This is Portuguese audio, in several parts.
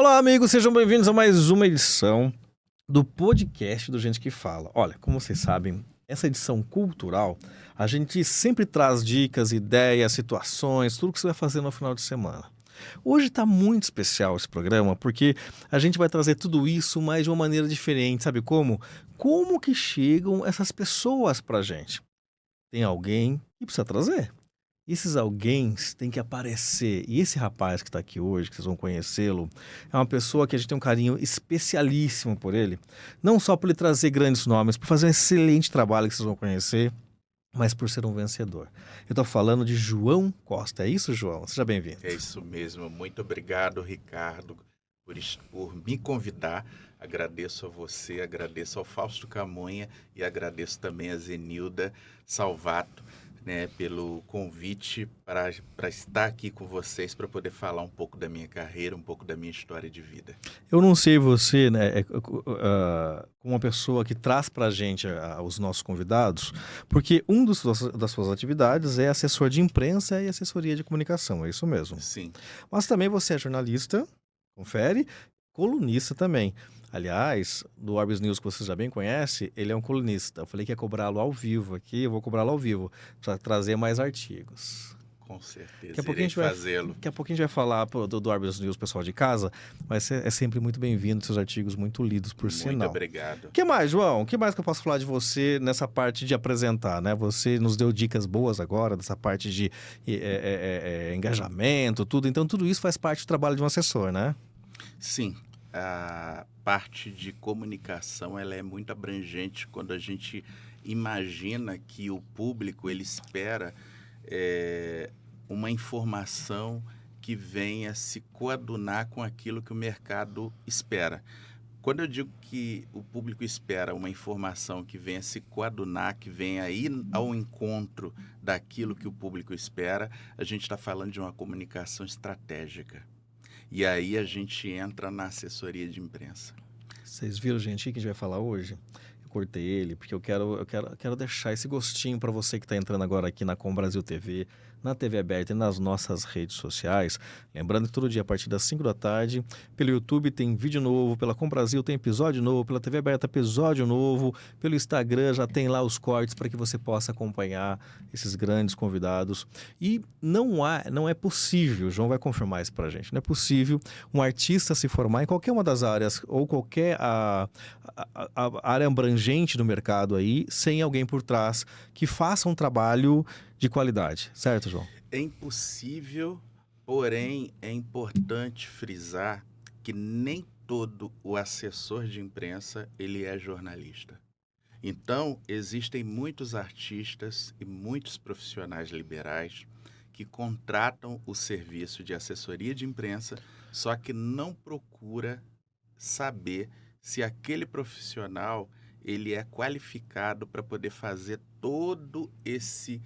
Olá, amigos, sejam bem-vindos a mais uma edição do podcast do Gente que Fala. Olha, como vocês sabem, essa edição cultural, a gente sempre traz dicas, ideias, situações, tudo que você vai fazer no final de semana. Hoje está muito especial esse programa, porque a gente vai trazer tudo isso, mas de uma maneira diferente, sabe como? Como que chegam essas pessoas pra gente? Tem alguém que precisa trazer. Esses alguéns têm que aparecer. E esse rapaz que está aqui hoje, que vocês vão conhecê-lo, é uma pessoa que a gente tem um carinho especialíssimo por ele. Não só por ele trazer grandes nomes, por fazer um excelente trabalho que vocês vão conhecer, mas por ser um vencedor. Eu estou falando de João Costa. É isso, João? Seja bem-vindo. É isso mesmo. Muito obrigado, Ricardo, por me convidar. Agradeço a você, agradeço ao Fausto Camonha e agradeço também a Zenilda Salvato, né, pelo convite para estar aqui com vocês, para poder falar um pouco da minha carreira, um pouco da minha história de vida. Eu não sei você, né, como uma pessoa que traz pra gente os nossos convidados, porque das suas atividades é assessor de imprensa e assessoria de comunicação, é isso mesmo. Sim, Mas também você é jornalista, confere, colunista também. Aliás, do Orbis News, que você já bem conhece, ele é um colunista. Eu falei que ia cobrá-lo ao vivo aqui, eu vou cobrá-lo ao vivo, para trazer mais artigos. com Daqui a certeza. pouquinho a Irei gente vai, fazê-lo. daqui a pouquinho a gente vai falar do Orbis News, pessoal de casa, mas é sempre muito bem-vindo, seus artigos muito lidos, por Muito sinal. obrigado. O que mais, João? O que mais que eu posso falar de você nessa parte de apresentar, né? Você nos deu dicas boas agora, dessa parte de engajamento, tudo. Então, tudo isso faz parte do trabalho de um assessor, né? Sim, a parte de comunicação ela é muito abrangente quando a gente imagina que o público ele espera uma informação que venha se coadunar com aquilo que o mercado espera. Quando eu digo que o público espera uma informação que venha se coadunar, que venha ir ao encontro daquilo que o público espera, a gente está falando de uma comunicação estratégica. E aí a gente entra na assessoria de imprensa. Vocês viram o gentil que a gente vai falar hoje? Eu cortei ele porque eu quero deixar esse gostinho para você que está entrando agora aqui na Com Brasil TV, na TV aberta e nas nossas redes sociais. Lembrando que todo dia a partir das 5 da tarde, pelo YouTube tem vídeo novo, pela Com Brasil tem episódio novo, pela TV aberta episódio novo, pelo Instagram já tem lá os cortes para que você possa acompanhar esses grandes convidados. E não é possível, o João vai confirmar isso pra gente, não é possível um artista se formar em qualquer uma das áreas ou qualquer a área abrangente do mercado aí, sem alguém por trás que faça um trabalho de qualidade, certo, João? É impossível, porém é importante frisar que nem todo o assessor de imprensa ele é jornalista. Então, existem muitos artistas e muitos profissionais liberais que contratam o serviço de assessoria de imprensa, só que não procura saber se aquele profissional ele é qualificado para poder fazer todo esse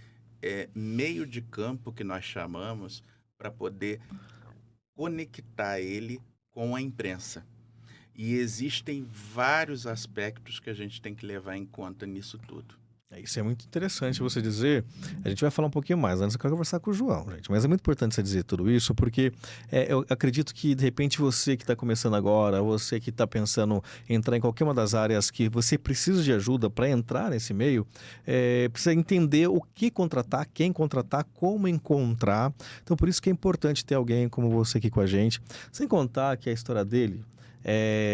meio de campo que nós chamamos para poder conectar ele com a imprensa. E existem vários aspectos que a gente tem que levar em conta nisso tudo. Isso é muito interessante você dizer. A gente vai falar um pouquinho mais. Antes eu quero conversar com o João, gente. Mas é muito importante você dizer tudo isso, porque eu acredito que, de repente, você que está começando agora, você que está pensando em entrar em qualquer uma das áreas que você precisa de ajuda para entrar nesse meio, precisa entender o que contratar, quem contratar, como encontrar. Então, por isso que é importante ter alguém como você aqui com a gente. Sem contar que a história dele.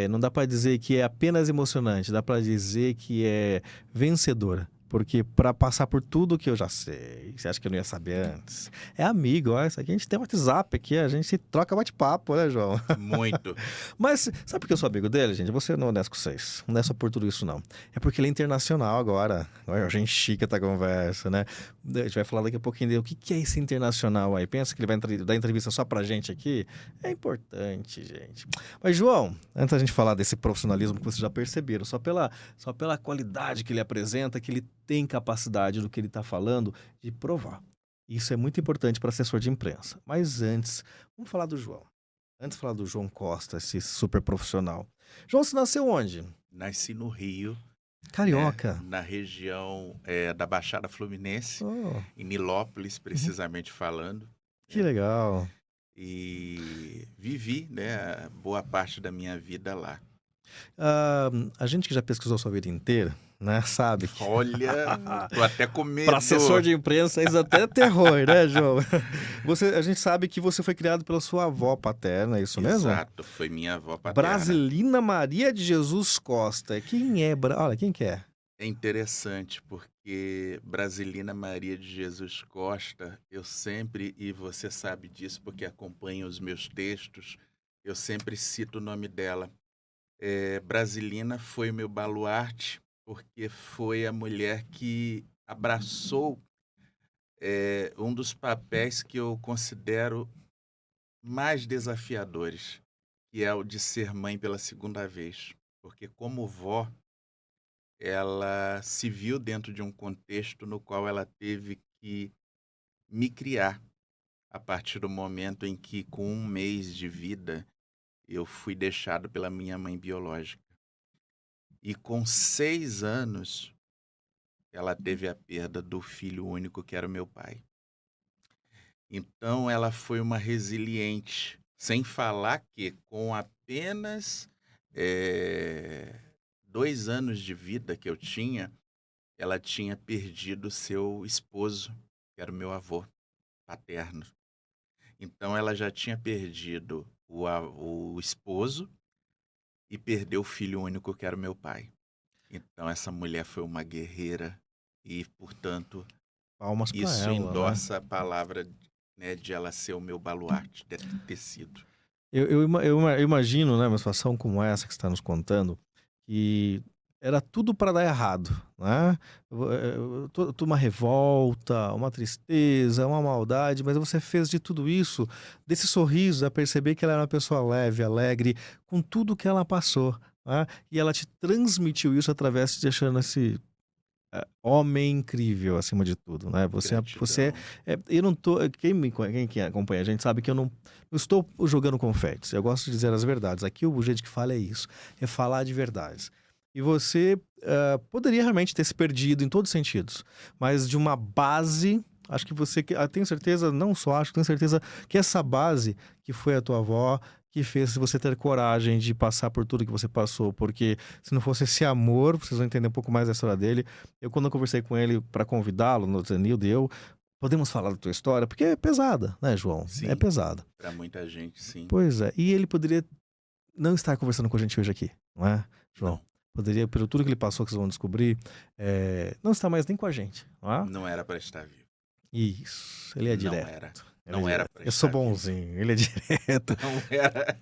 Não dá para dizer que é apenas emocionante, dá para dizer que é vencedora. Porque para passar por tudo que eu já sei, você acha que eu não ia saber antes? É amigo, ó, isso aqui a gente tem WhatsApp aqui, a gente troca bate-papo, né, João? Muito. Mas sabe por que eu sou amigo dele, gente? Eu vou ser honesto com vocês. Não é só por tudo isso, não. É porque ele é internacional agora. Olha, a gente chica essa conversa, né? A gente vai falar daqui a pouquinho dele. O que é esse internacional aí? Pensa que ele vai dar entrevista só pra gente aqui? É importante, gente. Mas, João, antes da gente falar desse profissionalismo que vocês já perceberam, só pela qualidade que ele apresenta, que ele tem capacidade do que ele está falando de provar. Isso é muito importante para assessor de imprensa. Mas antes, vamos falar do João. Antes de falar do João Costa, esse super profissional. João, você nasceu onde? Nasci no Rio, Carioca. na região da Baixada Fluminense, Oh, em Nilópolis, precisamente falando. que legal. e vivi, né, boa parte da minha vida lá. Ah, a gente que já pesquisou sua vida inteira, né, sabe que Olha, tô até com para assessor medo. de imprensa isso até é terror, né, João? A gente sabe que você foi criado pela sua avó paterna, é isso mesmo? Exato, foi minha avó paterna. Brasilina Maria de Jesus Costa. Quem é? Olha, quem que é? É interessante porque Brasilina Maria de Jesus Costa, eu sempre, e você sabe disso porque acompanha os meus textos, eu sempre cito o nome dela. Brasilina foi o meu baluarte porque foi a mulher que abraçou um dos papéis que eu considero mais desafiadores, que é o de ser mãe pela segunda vez. Porque como vó, ela se viu dentro de um contexto no qual ela teve que me criar a partir do momento em que, com 1 mês de vida, eu fui deixado pela minha mãe biológica. E com 6 anos, ela teve a perda do filho único que era o meu pai. Então, ela foi uma resiliente, sem falar que com apenas 2 anos de vida que eu tinha, ela tinha perdido seu esposo, que era o meu avô paterno. Então ela já tinha perdido o esposo e perdeu o filho único, que era o meu pai. Então essa mulher foi uma guerreira e, portanto, Palmas pra isso ela, né? endossa a palavra, né, de ela ser o meu baluarte, de ter sido. Eu imagino, né, uma situação como essa que você está nos contando, que era tudo para dar errado, né? Uma revolta, uma tristeza, uma maldade, mas você fez de tudo isso, desse sorriso, a perceber que ela era uma pessoa leve, alegre, com tudo que ela passou, né? E ela te transmitiu isso através de deixando esse homem incrível acima de tudo, né? Gratidão. Eu não tô, quem acompanha a gente sabe que eu não estou jogando confetes. Eu gosto de dizer as verdades. Aqui o jeito que fala é isso, é falar de verdades. E você poderia realmente ter se perdido em todos os sentidos, mas de uma base, acho que tenho certeza, não só acho, tenho certeza que essa base que foi a tua avó que fez você ter coragem de passar por tudo que você passou, porque se não fosse esse amor, vocês vão entender um pouco mais da história dele. Quando eu conversei com ele para convidá-lo, no Zenildo, podemos falar da tua história? Porque é pesada, né, João? É Sim, pesada. para muita gente, sim. Pois é. E ele poderia não estar conversando com a gente hoje aqui, não é, João? Não, Poderia, pelo tudo que ele passou, que vocês vão descobrir, não estar mais nem com a gente, não é? não era para estar vivo. Isso. Ele é Não direto. era. Ele é Não era direto. para Eu sou estar vivo. bonzinho, ele é direto. Não era.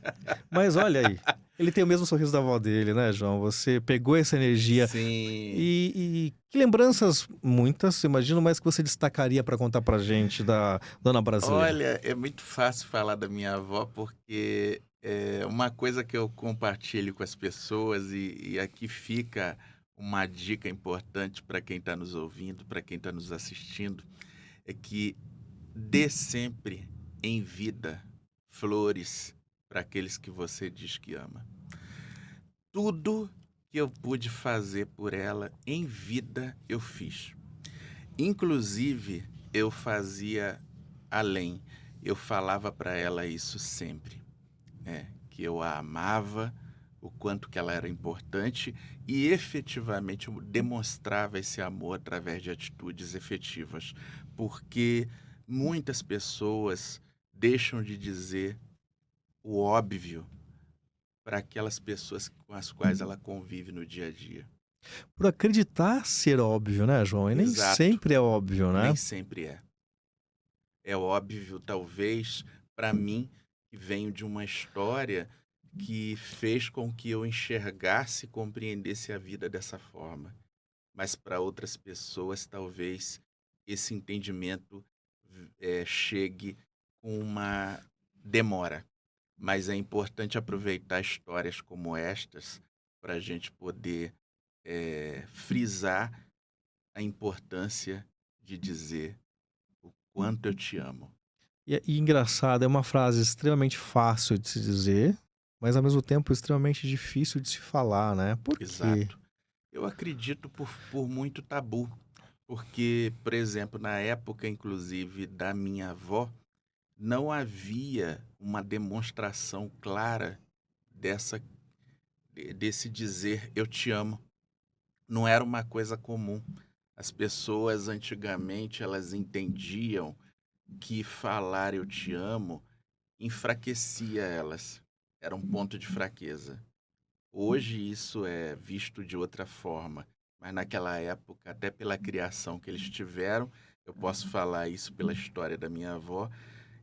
Mas olha aí, ele tem o mesmo sorriso da avó dele, né, João? Você pegou essa energia. Sim. E que lembranças, muitas, imagino, mas que você destacaria para contar pra gente da Dona Brasilina? Olha, é muito fácil falar da minha avó, porque é uma coisa que eu compartilho com as pessoas, e aqui fica uma dica importante para quem está nos ouvindo, para quem está nos assistindo, é que dê sempre em vida flores para aqueles que você diz que ama. Tudo que eu pude fazer por ela em vida eu fiz. Inclusive, eu fazia além. Eu falava para ela isso sempre, né? Que eu a amava, o quanto que ela era importante, e efetivamente eu demonstrava esse amor através de atitudes efetivas, porque muitas pessoas deixam de dizer o óbvio para aquelas pessoas com as quais ela convive no dia a dia. Por acreditar ser óbvio, né, João? E nem Exato, sempre é óbvio, nem né? sempre é. É óbvio, talvez, para mim, que venho de uma história que fez com que eu enxergasse e compreendesse a vida dessa forma. Mas para outras pessoas, talvez, esse entendimento chegue com uma demora. Mas é importante aproveitar histórias como estas para a gente poder frisar a importância de dizer o quanto eu te amo. E engraçado, é uma frase extremamente fácil de se dizer, mas ao mesmo tempo extremamente difícil de se falar, né? Por quê? Exato. Eu acredito por muito tabu, porque, por exemplo, na época, inclusive, da minha avó, não havia uma demonstração clara desse dizer eu te amo. Não era uma coisa comum. As pessoas antigamente elas entendiam que falar eu te amo enfraquecia elas. Era um ponto de fraqueza. Hoje isso é visto de outra forma, mas naquela época, até pela criação que eles tiveram, eu posso falar isso pela história da minha avó,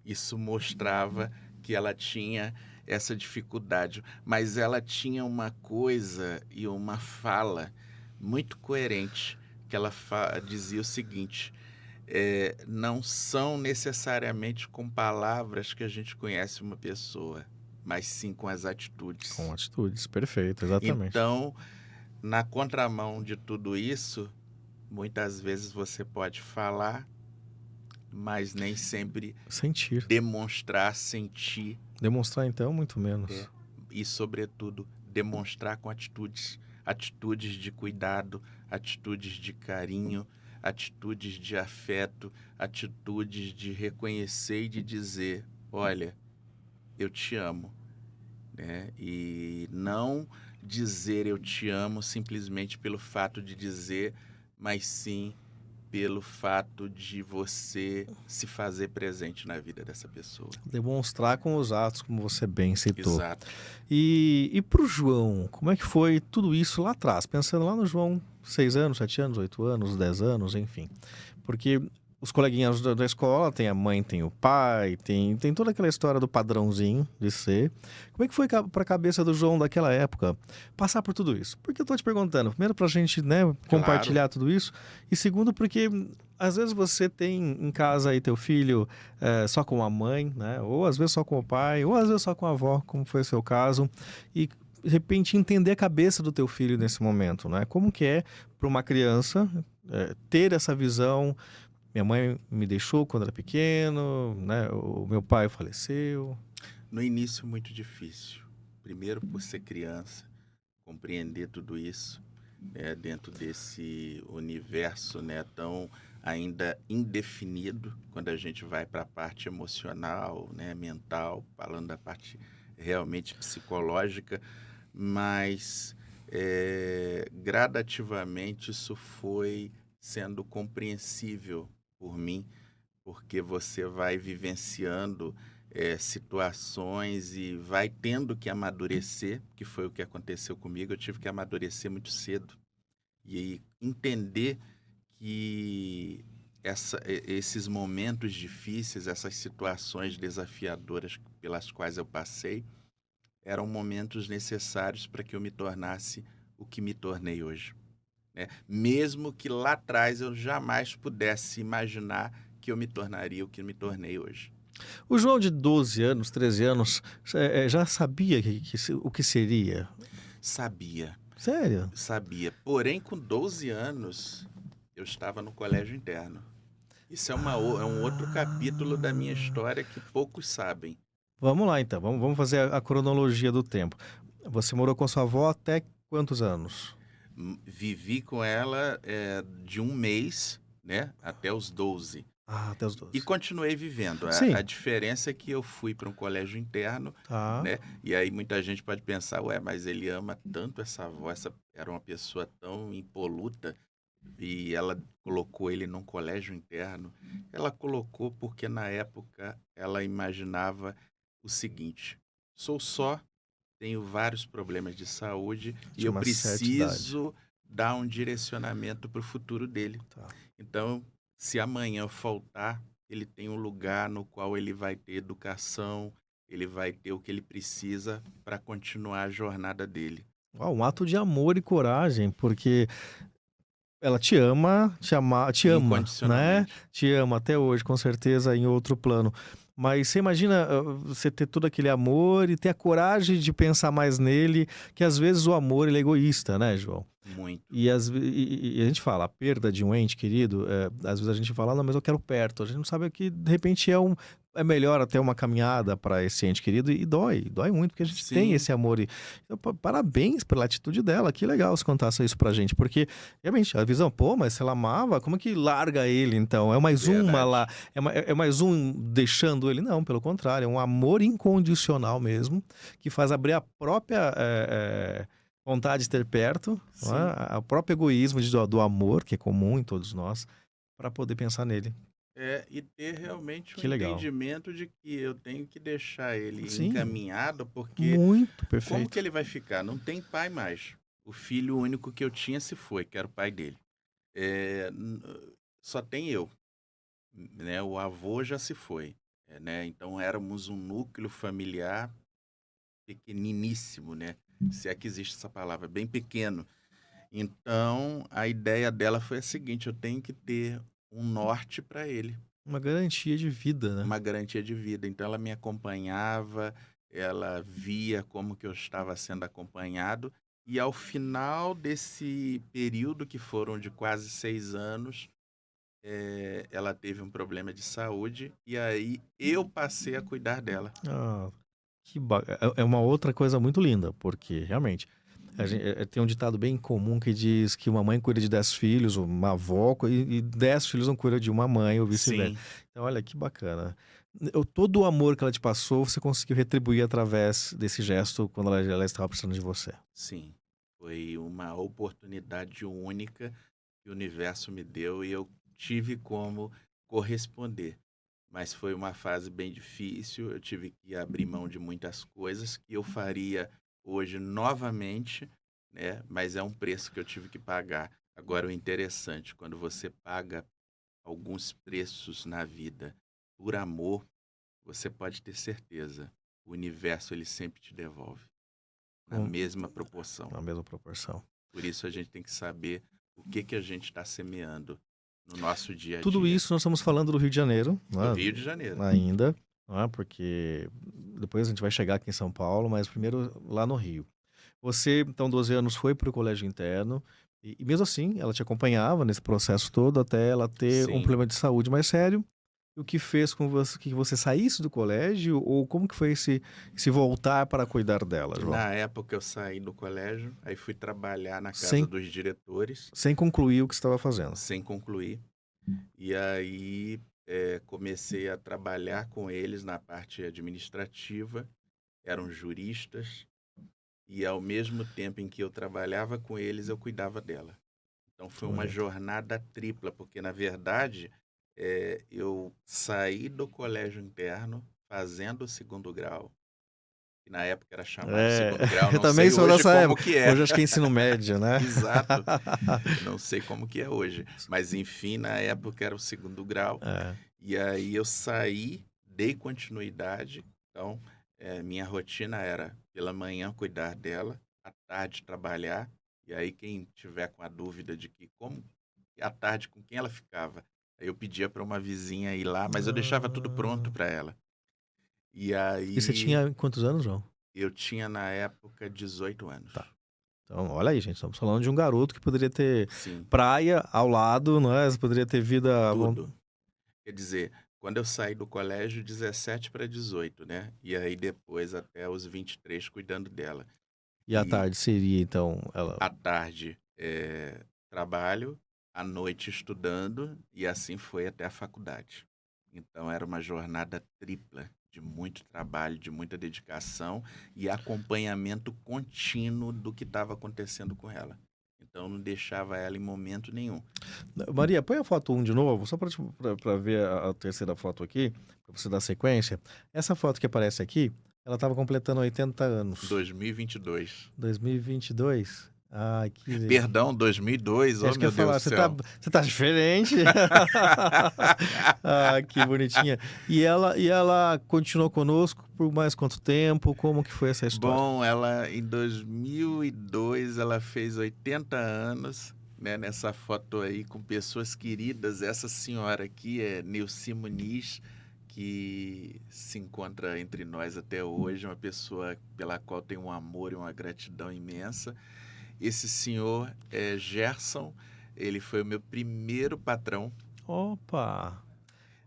isso mostrava que ela tinha essa dificuldade, mas ela tinha uma coisa e uma fala muito coerente, que ela dizia o seguinte: não são necessariamente com palavras que a gente conhece uma pessoa, mas sim com as atitudes. Com atitudes, perfeito, exatamente. Então, na contramão de tudo isso, muitas vezes você pode falar, mas nem sempre Sentir. demonstrar, sentir. Demonstrar, então, muito menos. E, sobretudo, demonstrar com atitudes. Atitudes de cuidado, atitudes de carinho, atitudes de afeto, atitudes de reconhecer e de dizer, olha, eu te amo. Né? E não dizer eu te amo simplesmente pelo fato de dizer, mas sim pelo fato de você se fazer presente na vida dessa pessoa. Demonstrar com os atos, como você bem citou. Exato. E para o João, como é que foi tudo isso lá atrás? Pensando lá no João, 6 anos, 7 anos, 8 anos, 10 anos, enfim. Porque os coleguinhas da escola, tem a mãe, tem o pai, tem toda aquela história do padrãozinho de ser. Como é que foi para a cabeça do João daquela época passar por tudo isso? Porque eu tô te perguntando, primeiro pra gente, né, compartilhar tudo isso, e segundo porque às vezes você tem em casa aí teu filho só com a mãe, né, ou às vezes só com o pai, ou às vezes só com a avó, como foi o seu caso, e de repente entender a cabeça do teu filho nesse momento, né? Como que é para uma criança ter essa visão? Minha mãe me deixou quando era pequeno, né? O meu pai faleceu. No início, muito difícil. Primeiro, por ser criança, compreender tudo isso, né, dentro desse universo, né, tão ainda indefinido, quando a gente vai para a parte emocional, né, mental, falando da parte realmente psicológica, mas gradativamente isso foi sendo compreensível por mim, porque você vai vivenciando situações e vai tendo que amadurecer, que foi o que aconteceu comigo. Eu tive que amadurecer muito cedo e entender que esses momentos difíceis, essas situações desafiadoras pelas quais eu passei, eram momentos necessários para que eu me tornasse o que me tornei hoje. Né? Mesmo que lá atrás eu jamais pudesse imaginar que eu me tornaria o que me tornei hoje. O João de 12 anos, 13 anos, já sabia o que seria? Sabia. Sério? Sabia. Porém, com 12 anos, eu estava no colégio interno. Isso é um outro capítulo da minha história que poucos sabem. Vamos lá, então. Vamos fazer a cronologia do tempo. Você morou com sua avó até quantos anos? Vivi com ela de 1 mês, né, até os 12. Até os 12. E continuei vivendo. A diferença é que eu fui para um colégio interno, né? E aí muita gente pode pensar, mas ele ama tanto essa avó, essa era uma pessoa tão impoluta, e ela colocou ele num colégio interno. Ela colocou porque na época ela imaginava o seguinte: sou só, tenho vários problemas de saúde e eu preciso dar um direcionamento para o futuro dele. Então, se amanhã eu faltar, ele tem um lugar no qual ele vai ter educação, ele vai ter o que ele precisa para continuar a jornada dele. Um ato de amor e coragem, porque ela te ama, né? Te ama até hoje, com certeza, em outro plano. Mas você imagina você ter todo aquele amor e ter a coragem de pensar mais nele, que às vezes o amor ele é egoísta, né, João? Muito. E a gente fala, a perda de um ente querido, às vezes a gente fala, não, mas eu quero perto. A gente não sabe que, de repente, é melhor até uma caminhada para esse ente querido e dói muito, porque a gente tem Sim, esse amor. Então, parabéns pela atitude dela, que legal se contasse isso pra gente, porque realmente a visão, pô, mas se ela amava, como é que larga ele então? É mais uma lá, verdade. é mais um deixando ele? Não, pelo contrário, é um amor incondicional mesmo, que faz abrir a própria vontade de ter perto, não Sim. é? O próprio egoísmo do amor, que é comum em todos nós, para poder pensar nele. E ter realmente um Que legal. entendimento de que eu tenho que deixar ele Sim, encaminhado, porque muito como que perfeito. ele vai ficar? Não tem pai mais. O filho único que eu tinha se foi, que era o pai dele. Só tem eu, né? O avô já se foi, né? Então éramos um núcleo familiar pequeniníssimo, né? Se é que existe essa palavra, bem pequeno. Então a ideia dela foi a seguinte: eu tenho que ter um norte para ele. Uma garantia de vida, né? Uma garantia de vida. Então ela me acompanhava, ela via como que eu estava sendo acompanhado, e ao final desse período, que foram de quase 6 anos, ela teve um problema de saúde, e aí eu passei a cuidar dela. Ah, é uma outra coisa muito linda, porque realmente tem um ditado bem comum que diz que uma mãe cuida de 10 filhos, uma avó, e 10 filhos não cuida de uma mãe, ou vice-versa. Sim, Então, olha que bacana. Todo o amor que ela te passou, você conseguiu retribuir através desse gesto quando ela estava precisando de você. sim. Foi uma oportunidade única que o universo me deu e eu tive como corresponder. Mas foi uma fase bem difícil, eu tive que abrir mão de muitas coisas que eu faria hoje novamente, né? Mas é um preço que eu tive que pagar. Agora, o interessante, quando você paga alguns preços na vida por amor, você pode ter certeza, o universo ele sempre te devolve na Com mesma proporção. a mesma proporção. Por isso a gente tem que saber o que que a gente está semeando no nosso dia a Tudo dia. isso nós estamos falando do Rio de Janeiro, Do né, Rio de Janeiro. ainda, né, porque depois a gente vai chegar aqui em São Paulo, mas primeiro lá no Rio. Você, então, 12 anos, foi para o colégio interno e mesmo assim ela te acompanhava nesse processo todo até ela ter um Sim. problema de saúde mais sério. E o que fez com que você saísse do colégio ou como que foi esse voltar para cuidar dela, João? Na época eu saí do colégio, aí fui trabalhar na casa Sem dos diretores, sem concluir o que você estava fazendo. sem concluir. E aí comecei a trabalhar com eles na parte administrativa, eram juristas, e ao mesmo tempo em que eu trabalhava com eles, eu cuidava dela. Então foi uma Olha. jornada tripla, porque na verdade eu saí do colégio interno fazendo o segundo grau, que na época era chamado É, segundo grau, eu não também sei sou hoje dessa como época. que é. Hoje acho que é ensino médio, né? Exato, não sei como que é hoje, mas enfim, na época era o segundo grau, É. e aí eu saí, dei continuidade, então minha rotina era pela manhã cuidar dela, à tarde trabalhar, e aí quem tiver com a dúvida de que como à tarde com quem ela ficava, aí eu pedia para uma vizinha ir lá, mas eu deixava tudo pronto Ah. para ela. E E você aí tinha quantos anos, João? eu tinha na época 18 Tá. anos. Então, olha aí, gente, estamos falando de um garoto que poderia ter Sim, praia ao lado, não é? Você poderia ter vida tudo. Quer dizer, quando eu saí do colégio, 17 para 18, né? E aí depois até os 23 cuidando dela. e à E tarde seria, então, ela à tarde trabalho, à noite estudando, e assim foi até a faculdade. Então era uma jornada tripla de muito trabalho, de muita dedicação e acompanhamento contínuo do que estava acontecendo com ela. Então não deixava ela em momento nenhum. Maria, põe a foto um de novo, só para ver a terceira foto aqui, para você dar sequência. Essa foto que aparece aqui, ela estava completando 80 anos. 2022. 2022. Ai, Perdão, 2002, oh acho que eu meu ia Deus falar, do céu. você tá diferente. Ah, que bonitinha. E ela continuou conosco por mais quanto tempo? Como que foi essa história? Bom, ela em 2002 ela fez 80 anos, né, nessa foto aí com pessoas queridas. Essa senhora aqui é Nilce Muniz, que se encontra entre nós até hoje, uma pessoa pela qual tenho um amor e uma gratidão imensa. Esse senhor é Gerson, ele foi o meu primeiro patrão. Opa!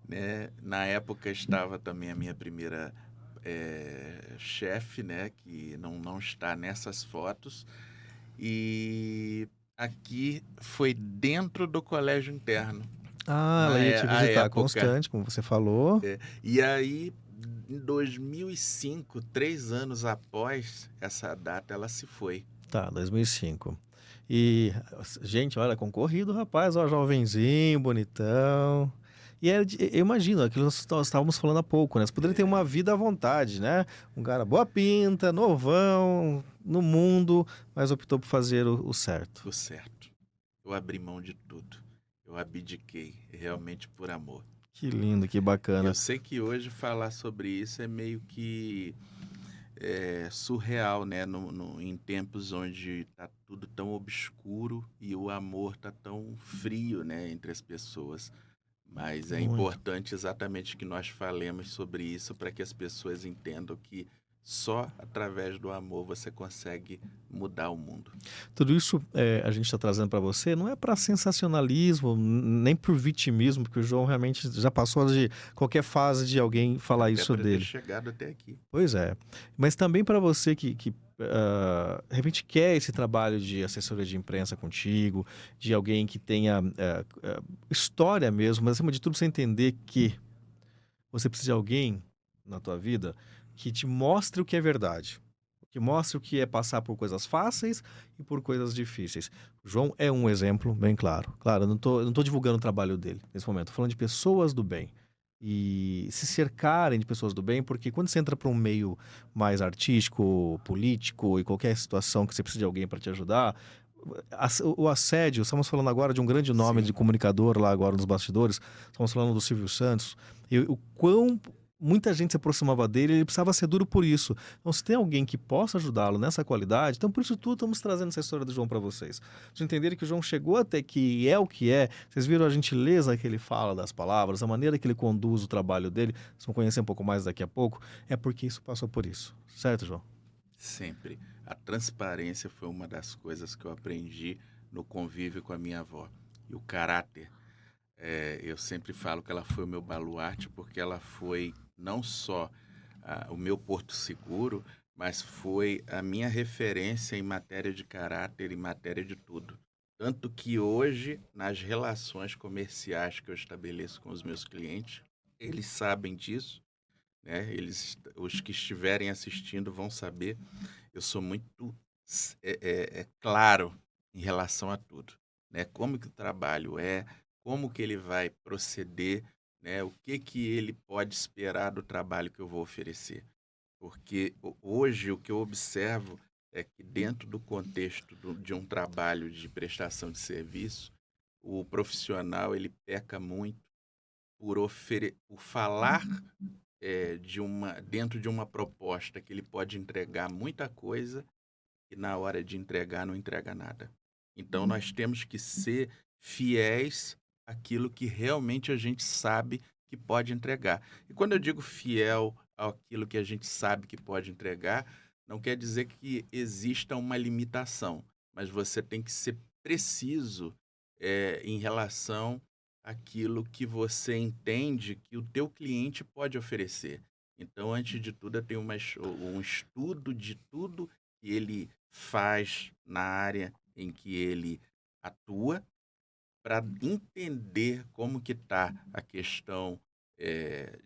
né? Na época estava também a minha primeira chefe, né? Que não está nessas fotos. E aqui foi dentro do colégio interno, Ah, ela ia te a visitar época. constante, como você falou. E aí, em 2005, 3 anos após essa data, ela se foi. Tá, 2005. E, gente, olha, concorrido, rapaz, ó, jovenzinho, bonitão. E eu imagino, aquilo que nós estávamos falando há pouco, né? Você poderia ter uma vida à vontade, né? Um cara boa pinta, novão, no mundo, mas optou por fazer o certo. O certo. Eu abri mão de tudo. Eu abdiquei, realmente por amor. Que lindo, que Eu bacana. sei que hoje falar sobre isso é meio que surreal, né? Em tempos onde tá tudo tão obscuro e o amor tá tão frio, né, entre as pessoas. Mas é Muito. importante exatamente que nós falemos sobre isso para que as pessoas entendam que só através do amor você consegue mudar o mundo. Tudo isso a gente está trazendo para você, não é para sensacionalismo, nem por vitimismo, porque o João realmente já passou de qualquer fase de alguém falar Até isso para ter dele. chegado até aqui. Pois é. Mas também para você que de repente quer esse trabalho de assessoria de imprensa contigo, de alguém que tenha história mesmo, mas acima de tudo você entender que você precisa de alguém na tua vida que te mostre o que é verdade. Que mostre o que é passar por coisas fáceis e por coisas difíceis. O João é um exemplo bem claro. Claro, eu não tô divulgando o trabalho dele nesse momento. Tô falando de pessoas do bem. E se cercarem de pessoas do bem, porque quando você entra para um meio mais artístico, político e qualquer situação que você precisa de alguém para te ajudar, o assédio, estamos falando agora de um grande nome de Sim, comunicador lá agora nos bastidores, estamos falando do Silvio Santos, e o quão muita gente se aproximava dele, ele precisava ser duro por isso. Então, se tem alguém que possa ajudá-lo nessa qualidade, então por isso tudo estamos trazendo essa história do João para vocês. Vocês entenderem que o João chegou até que é o que é, vocês viram a gentileza que ele fala das palavras, a maneira que ele conduz o trabalho dele, vocês vão conhecer um pouco mais daqui a pouco, é porque isso passou por isso. Certo, João? sempre. A transparência foi uma das coisas que eu aprendi no convívio com a minha avó. E o caráter, eu sempre falo que ela foi o meu baluarte, porque ela foi não só o meu porto seguro, mas foi a minha referência em matéria de caráter, em matéria de tudo. Tanto que hoje, nas relações comerciais que eu estabeleço com os meus clientes, eles sabem disso, né? Os que estiverem assistindo vão saber. Eu sou muito claro em relação a tudo, né? Como que o trabalho como que ele vai proceder, né? O que ele pode esperar do trabalho que eu vou oferecer. Porque hoje o que eu observo é que dentro do contexto de um trabalho de prestação de serviço, o profissional ele peca muito por falar dentro de uma proposta que ele pode entregar muita coisa e na hora de entregar não entrega nada. Então nós temos que ser fiéis àquilo que realmente a gente sabe que pode entregar. E quando eu digo fiel àquilo que a gente sabe que pode entregar, não quer dizer que exista uma limitação, mas você tem que ser preciso em relação àquilo que você entende que o teu cliente pode oferecer. Então, antes de tudo, eu tenho um estudo de tudo que ele faz na área em que ele atua, para entender como que está a questão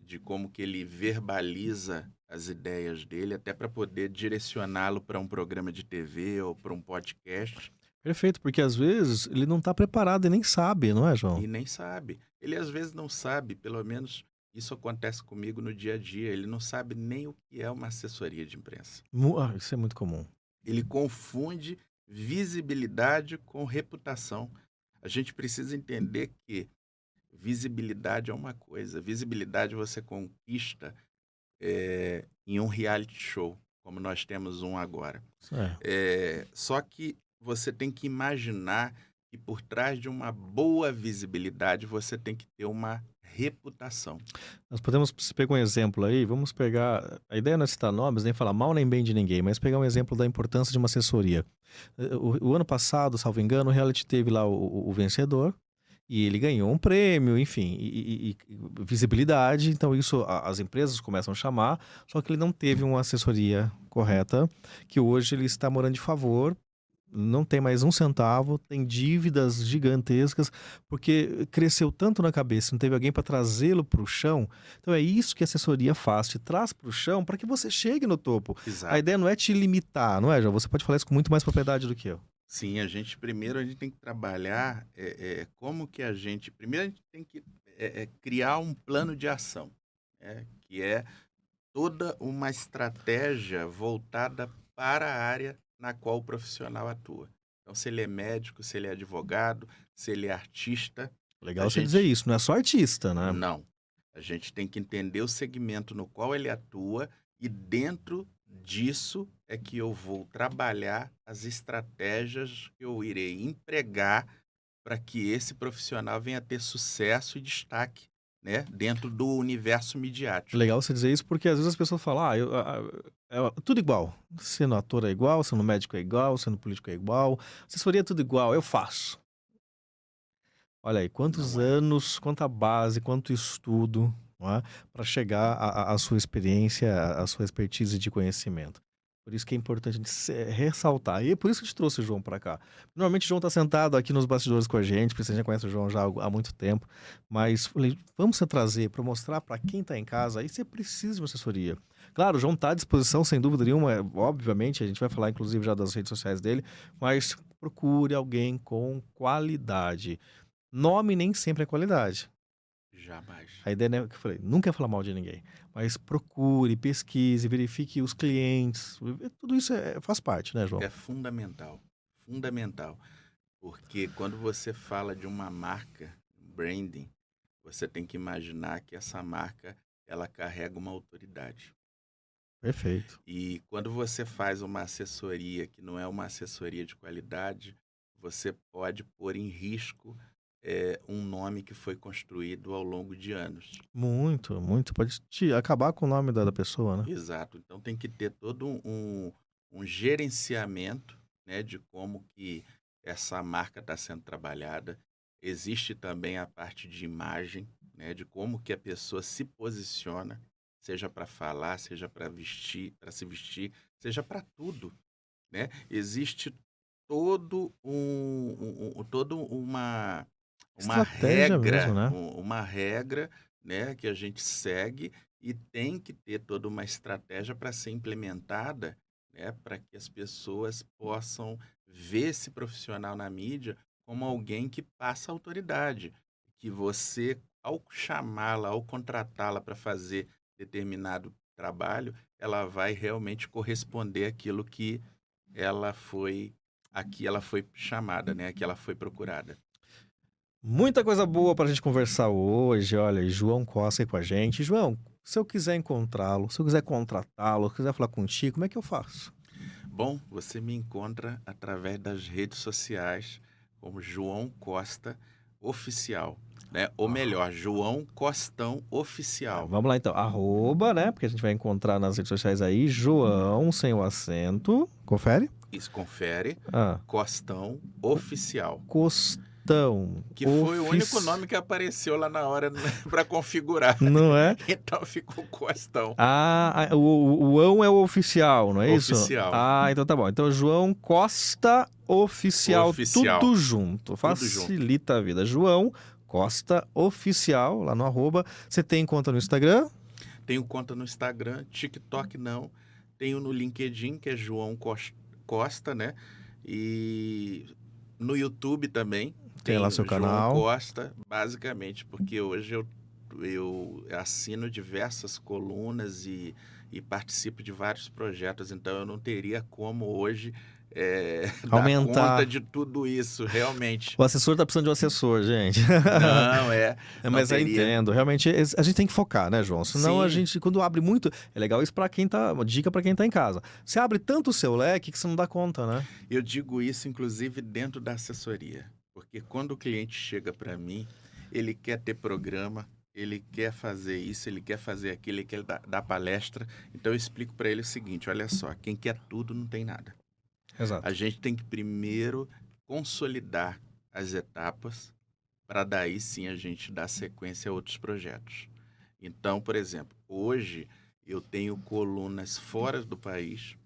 de como que ele verbaliza as ideias dele, até para poder direcioná-lo para um programa de TV ou para um podcast, Perfeito, porque às vezes ele não está preparado e nem sabe, não é, João? e nem sabe. Ele às vezes não sabe, pelo menos isso acontece comigo no dia a dia, ele não sabe nem o que é uma assessoria de imprensa. Isso é muito comum. Ele confunde visibilidade com reputação. A gente precisa entender que visibilidade é uma coisa, visibilidade você conquista em um reality show, como nós temos um agora. Só que você tem que imaginar que por trás de uma boa visibilidade você tem que ter uma reputação. Nós podemos se pegar um exemplo aí, vamos pegar. A ideia não é citar nomes, nem falar mal nem bem de ninguém, mas pegar um exemplo da importância de uma assessoria. O ano passado, salvo engano, o reality teve lá o vencedor, E ele ganhou um prêmio, enfim, e visibilidade. Então, isso as empresas começam a chamar, só que ele não teve uma assessoria correta, que hoje ele está morando de favor, não tem mais um centavo, tem dívidas gigantescas, porque cresceu tanto na cabeça, não teve alguém para trazê-lo para o chão. Então, é isso que a assessoria faz, te traz para o chão para que você chegue no topo. A Exato. ideia não é te limitar, não é, João? Você pode falar isso com muito mais propriedade do que eu. Sim, primeiro a gente tem que trabalhar como que primeiro a gente tem que criar um plano de ação, né, que é toda uma estratégia voltada para a área na qual o profissional atua. Então, se ele é médico, se ele é advogado, se ele é artista, a Legal você dizer gente isso, não é só artista, né? não. A gente tem que entender o segmento no qual ele atua e dentro disso é que eu vou trabalhar as estratégias que eu irei empregar para que esse profissional venha a ter sucesso e destaque, né, dentro do universo midiático. Legal você dizer isso, porque às vezes as pessoas falam, tudo igual. Sendo ator é igual, sendo médico é igual, sendo político é igual, assessoria é tudo igual, eu faço. Olha aí, quantos Não é. anos, quanta base, quanto estudo, para chegar à sua experiência, à sua expertise de conhecimento. Por isso que é importante a gente ressaltar. E é por isso que eu te trouxe o João para cá. Normalmente o João está sentado aqui nos bastidores com a gente, porque você já conhece o João já há muito tempo. Mas falei, vamos trazer para mostrar para quem está em casa, aí você precisa de uma assessoria. Claro, o João está à disposição, sem dúvida nenhuma, obviamente, a gente vai falar inclusive já das redes sociais dele, mas procure alguém com qualidade. Nome nem sempre é qualidade. Jamais. A ideia, né, que eu falei, nunca é falar mal de ninguém. Mas procure, pesquise, verifique os clientes. Tudo isso faz parte, né, João? É fundamental, fundamental, porque quando você fala de uma marca, branding, você tem que imaginar que essa marca, ela carrega uma autoridade. Perfeito. E quando você faz uma assessoria que não é uma assessoria de qualidade, você pode pôr em risco um nome que foi construído ao longo de anos. Muito, muito. Pode acabar com o nome da pessoa, né? Exato. Então tem que ter todo um gerenciamento, né, de como que essa marca está sendo trabalhada. Existe também a parte de imagem, né, de como que a pessoa se posiciona, seja para falar, seja para vestir, para se vestir, seja para tudo, né? Existe toda uma Estratégia mesmo, regra, né? uma regra, né, que a gente segue e tem que ter toda uma estratégia para ser implementada, né, para que as pessoas possam ver esse profissional na mídia como alguém que passa autoridade, que você, ao chamá-la, ao contratá-la para fazer determinado trabalho, ela vai realmente corresponder àquilo que ela foi, aqui ela foi chamada, né, que ela foi procurada. Muita coisa boa pra gente conversar hoje. Olha, João Costa aí com a gente. João, se eu quiser encontrá-lo, se eu quiser contratá-lo, se eu quiser falar contigo, como é que eu faço? Bom, você me encontra através das redes sociais como João Costa Oficial, né? Ou melhor, João Costão Oficial. Vamos lá então, arroba, né? Porque a gente vai encontrar nas redes sociais aí, João, sem o acento. Confere? Isso, confere, Ah, Costão Oficial. Costão. Que foi o único nome que apareceu lá na hora para configurar. Não é? Então ficou Costão O ão é o oficial, não é isso? Oficial. Então tá bom. Então, João Costa Oficial, Oficial. tudo junto. Tudo junto. Facilita a vida. João Costa Oficial, lá no arroba. Você tem conta no Instagram? Tenho conta no Instagram, TikTok não. Tenho no LinkedIn, que é João Costa, né? E no YouTube também. Tem lá seu João canal. Costa, basicamente, porque hoje eu assino diversas colunas e participo de vários projetos, então eu não teria como hoje dar Aumentar. conta de tudo isso, realmente. O assessor tá precisando de um assessor, gente. Não, Mas eu entendo. Realmente, a gente tem que focar, né, João? Senão a Sim. gente, quando abre muito. É legal isso pra quem tá. Uma dica pra quem tá em casa. Você abre tanto o seu leque que você não dá conta, né? Eu digo isso, inclusive, dentro da assessoria. Porque quando o cliente chega para mim, ele quer ter programa, ele quer fazer isso, ele quer fazer aquilo, ele quer dar palestra. Então eu explico para ele o seguinte: olha só, quem quer tudo não tem nada. Exato. A gente tem que primeiro consolidar as etapas, para daí sim a gente dar sequência a outros projetos. Então, por exemplo, hoje eu tenho colunas fora do país.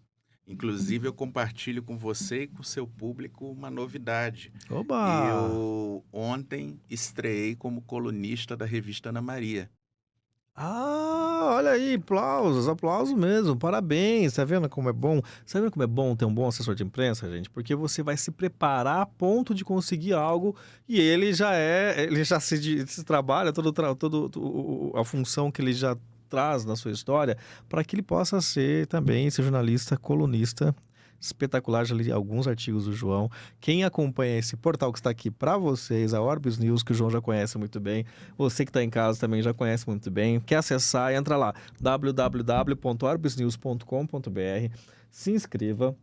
Inclusive, eu compartilho com você e com o seu público uma novidade. Oba! Eu ontem estreei como colunista da revista Ana Maria. Ah, olha aí, aplausos, aplausos mesmo, parabéns, tá vendo como é bom? Tá vendo como é bom ter um bom assessor de imprensa, gente? Porque você vai se preparar a ponto de conseguir algo e ele já se trabalha, a função que ele já traz na sua história, para que ele possa ser também esse jornalista, colunista espetacular. Já li alguns artigos do João. Quem acompanha esse portal que está aqui para vocês, a Orbis News, que o João já conhece muito bem, você que está em casa também já conhece muito bem, quer acessar, entra lá, www.orbisnews.com.br, se inscreva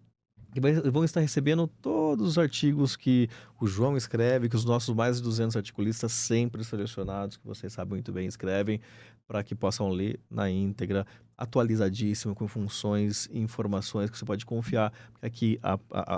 e vão estar recebendo todos os artigos que o João escreve, que os nossos mais de 200 articulistas sempre selecionados, que vocês sabem muito bem, escrevem, para que possam ler na íntegra, atualizadíssimo, com funções e informações que você pode confiar. Porque aqui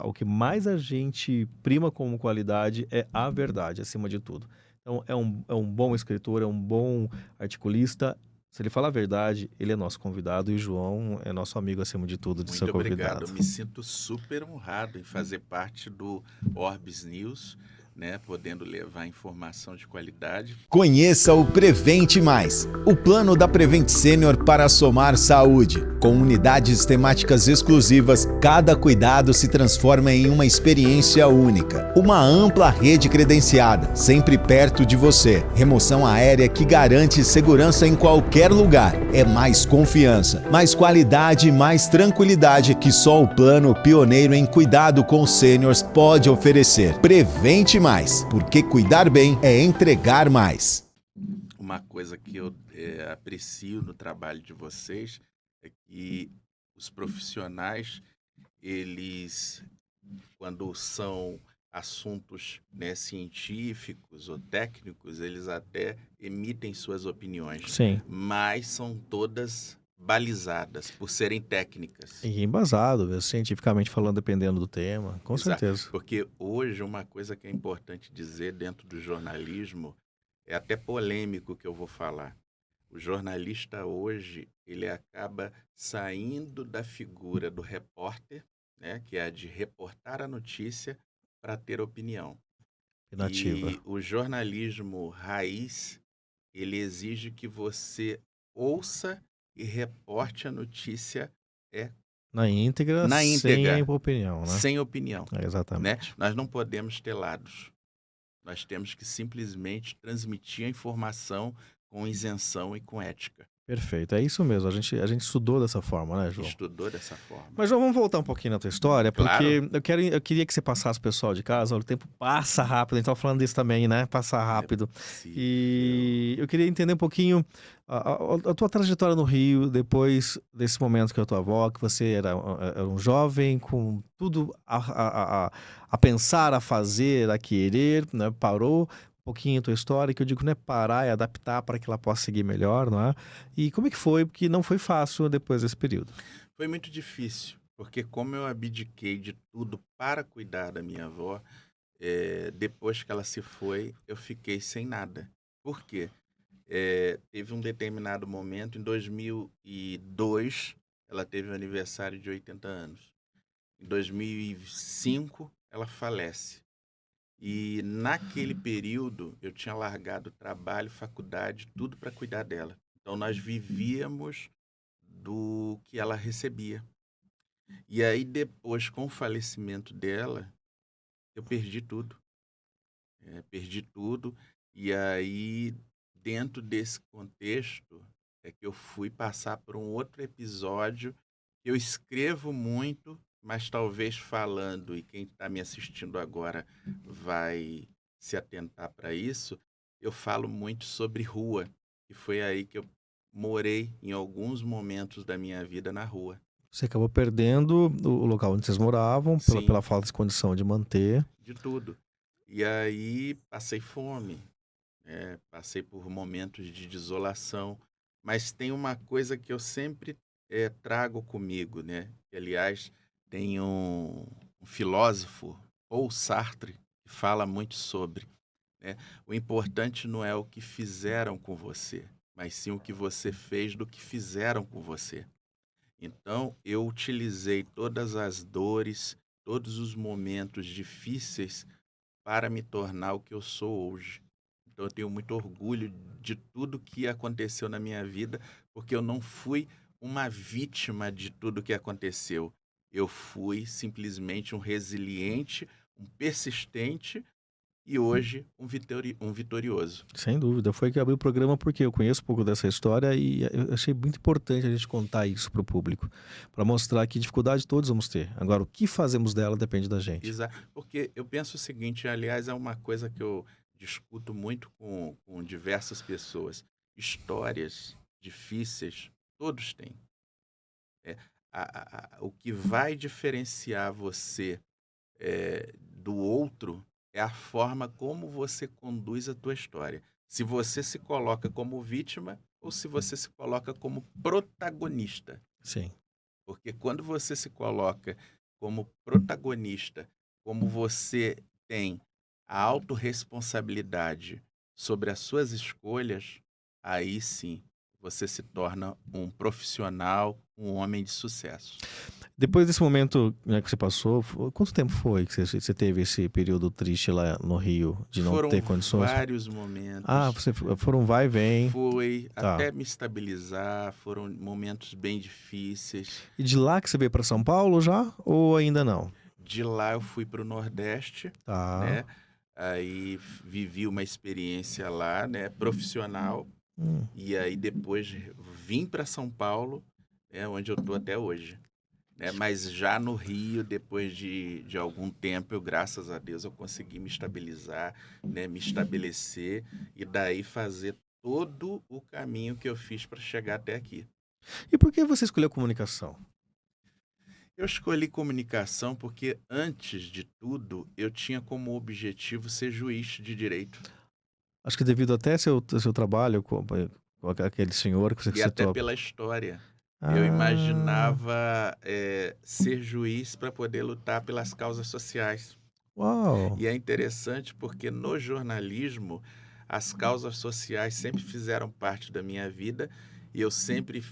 o que mais a gente prima como qualidade é a verdade, acima de tudo. Então, é um bom escritor, é um bom articulista. Se ele fala a verdade, ele é nosso convidado e o João é nosso amigo acima de tudo, de ser Muito obrigado. convidado. Eu me sinto super honrado em fazer parte do Orbis News, né, podendo levar informação de qualidade. Conheça o Prevente Mais, o plano da Prevent Senior para somar saúde. Com unidades temáticas exclusivas, cada cuidado se transforma em uma experiência única. Uma ampla rede credenciada, sempre perto de você. Remoção aérea que garante segurança em qualquer lugar. É mais confiança, mais qualidade e mais tranquilidade que só o plano pioneiro em cuidado com sêniors pode oferecer. Prevente Mais, porque cuidar bem é entregar mais. Uma coisa que eu aprecio no trabalho de vocês é que os profissionais, eles, quando são assuntos, né, científicos ou técnicos, eles até emitem suas opiniões, Sim. mas são todas balizadas por serem técnicas. E embasado, cientificamente falando, dependendo do tema, com Exato. certeza. Porque hoje uma coisa que é importante dizer dentro do jornalismo, é até polêmico que eu vou falar. O jornalista hoje, ele acaba saindo da figura do repórter, né, que é a de reportar a notícia para ter opinião. Inativa. E o jornalismo raiz, ele exige que você ouça e reporte a notícia Na íntegra, na íntegra, sem opinião, né? sem opinião. É, exatamente. Né? Nós não podemos ter lados. Nós temos que simplesmente transmitir a informação com isenção e com ética. Perfeito, é isso mesmo. A gente estudou dessa forma, né, João? Estudou dessa forma. Mas, João, vamos voltar um pouquinho na tua história, porque Claro. eu queria que você passasse o pessoal de casa. Olha, o tempo passa rápido, a gente estava falando disso também, né? Passa rápido. E eu queria entender um pouquinho a tua trajetória no Rio, depois desse momento que a tua avó, que você era um jovem com tudo a pensar, a fazer, a querer, né? Parou um pouquinho a tua história, que eu digo não é parar, é adaptar para que ela possa seguir melhor, não é? E como é que foi? Porque não foi fácil depois desse período. Foi muito difícil, porque como eu abdiquei de tudo para cuidar da minha avó, depois que ela se foi, eu fiquei sem nada. Por quê? Teve um determinado momento, em 2002, ela teve um aniversário de 80 anos. Em 2005, ela falece. E naquele período, eu tinha largado trabalho, faculdade, tudo para cuidar dela. Então, nós vivíamos do que ela recebia. E aí, depois, com o falecimento dela, eu perdi tudo. Perdi tudo. E aí, dentro desse contexto, é que eu fui passar por um outro episódio. Eu escrevo muito, mas talvez falando, e quem está me assistindo agora vai se atentar para isso, eu falo muito sobre rua. E foi aí que eu morei em alguns momentos da minha vida na rua. Você acabou perdendo o local onde vocês moravam, Sim. pela falta de condição de manter. De tudo. E aí passei fome, passei por momentos de desolação. Mas tem uma coisa que eu sempre trago comigo, né? Que, aliás, tem um filósofo, Paul Sartre, que fala muito sobre. né? O importante não é o que fizeram com você, mas sim o que você fez do que fizeram com você. Então, eu utilizei todas as dores, todos os momentos difíceis para me tornar o que eu sou hoje. Então, eu tenho muito orgulho de tudo que aconteceu na minha vida, porque eu não fui uma vítima de tudo que aconteceu. Eu fui simplesmente um resiliente, um persistente e hoje um vitorioso. Sem dúvida. Foi que abriu o programa porque eu conheço um pouco dessa história e eu achei muito importante a gente contar isso para o público, para mostrar que dificuldade todos vamos ter. Agora, o que fazemos dela depende da gente. Exato. Porque eu penso o seguinte, aliás, é uma coisa que eu discuto muito com diversas pessoas. Histórias difíceis, todos têm. É, o que vai diferenciar você do outro é a forma como você conduz a tua história. Se você se coloca como vítima ou se você se coloca como protagonista. Sim. Porque quando você se coloca como protagonista, como você tem a autorresponsabilidade sobre as suas escolhas, aí sim você se torna um profissional, um homem de sucesso. Depois desse momento, né, que você passou, quanto tempo foi que você teve esse período triste lá no Rio, de não ter condições? Foram vários momentos. Foram vai e vem. Foi Tá. até me estabilizar, foram momentos bem difíceis. E de lá que você veio para São Paulo já ou ainda não? De lá eu fui para o Nordeste, Tá. né? Aí vivi uma experiência lá, né, profissional. E aí depois vim para São Paulo, né, onde eu estou até hoje. Né? Mas já no Rio, depois de algum tempo, graças a Deus, eu consegui me estabilizar, né, me estabelecer e daí fazer todo o caminho que eu fiz para chegar até aqui. E por que você escolheu comunicação? Eu escolhi comunicação porque, antes de tudo, eu tinha como objetivo ser juiz de direito. Acho que devido até seu trabalho com aquele senhor que você E até citou. pela história. Ah, Eu imaginava ser juiz para poder lutar pelas causas sociais. Uau! E é interessante porque no jornalismo as causas sociais sempre fizeram parte da minha vida e eu sempre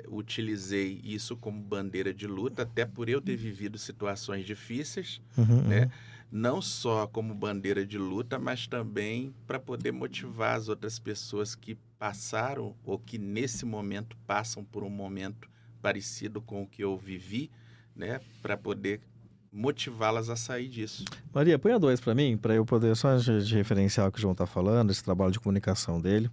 utilizei isso como bandeira de luta, até por eu ter vivido situações difíceis, né? Não só como bandeira de luta, mas também para poder motivar as outras pessoas que passaram ou que nesse momento passam por um momento parecido com o que eu vivi, né? Para poder motivá-las a sair disso. Maria, põe a 2 para mim, para eu poder só de referenciar o que o João está falando, esse trabalho de comunicação dele.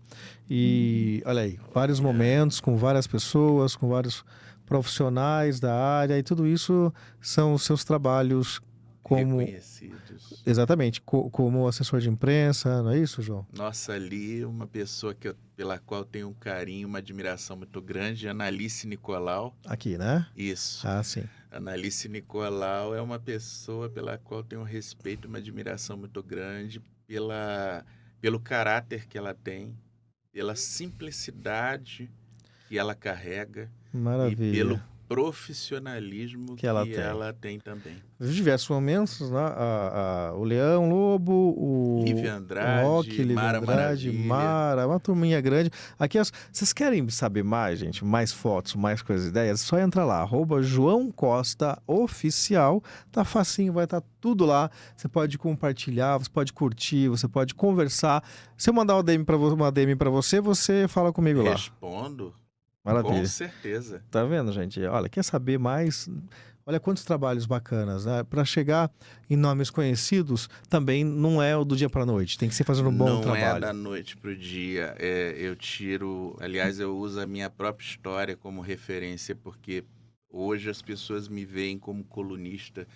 E olha aí, vários momentos com várias pessoas, com vários profissionais da área, e tudo isso são os seus trabalhos como... Reconhecidos. Exatamente, como assessor de imprensa, não é isso, João? Nossa, ali uma pessoa pela qual eu tenho um carinho, uma admiração muito grande, Analice Nicolau. Aqui, né? Isso. Ah, sim. Analice Nicolau é uma pessoa pela qual eu tenho um respeito, uma admiração muito grande, pelo caráter que ela tem, pela simplicidade que ela carrega. Maravilha. E pelo profissionalismo que ela tem também. Em diversos momentos, né? O Leão Lobo, o Lívia Andrade, Rock, Lívia Mara Andrade, Maravilha. Mara, uma turminha grande. Aqui, vocês querem saber mais, gente? Mais fotos, mais coisas, ideias? Só entra lá, @João Costa Oficial. Tá facinho, vai estar tudo lá. Você pode compartilhar, você pode curtir, você pode conversar. Se eu mandar uma DM para você, você fala comigo lá. Respondo. Maravilha. Com certeza. Tá vendo, gente? Olha, quer saber mais? Olha quantos trabalhos bacanas, né? Para chegar em nomes conhecidos, também não é do dia para noite. Tem que ser fazendo um bom trabalho. Não é da noite para o dia. Aliás, eu uso a minha própria história como referência, porque hoje as pessoas me veem como colunista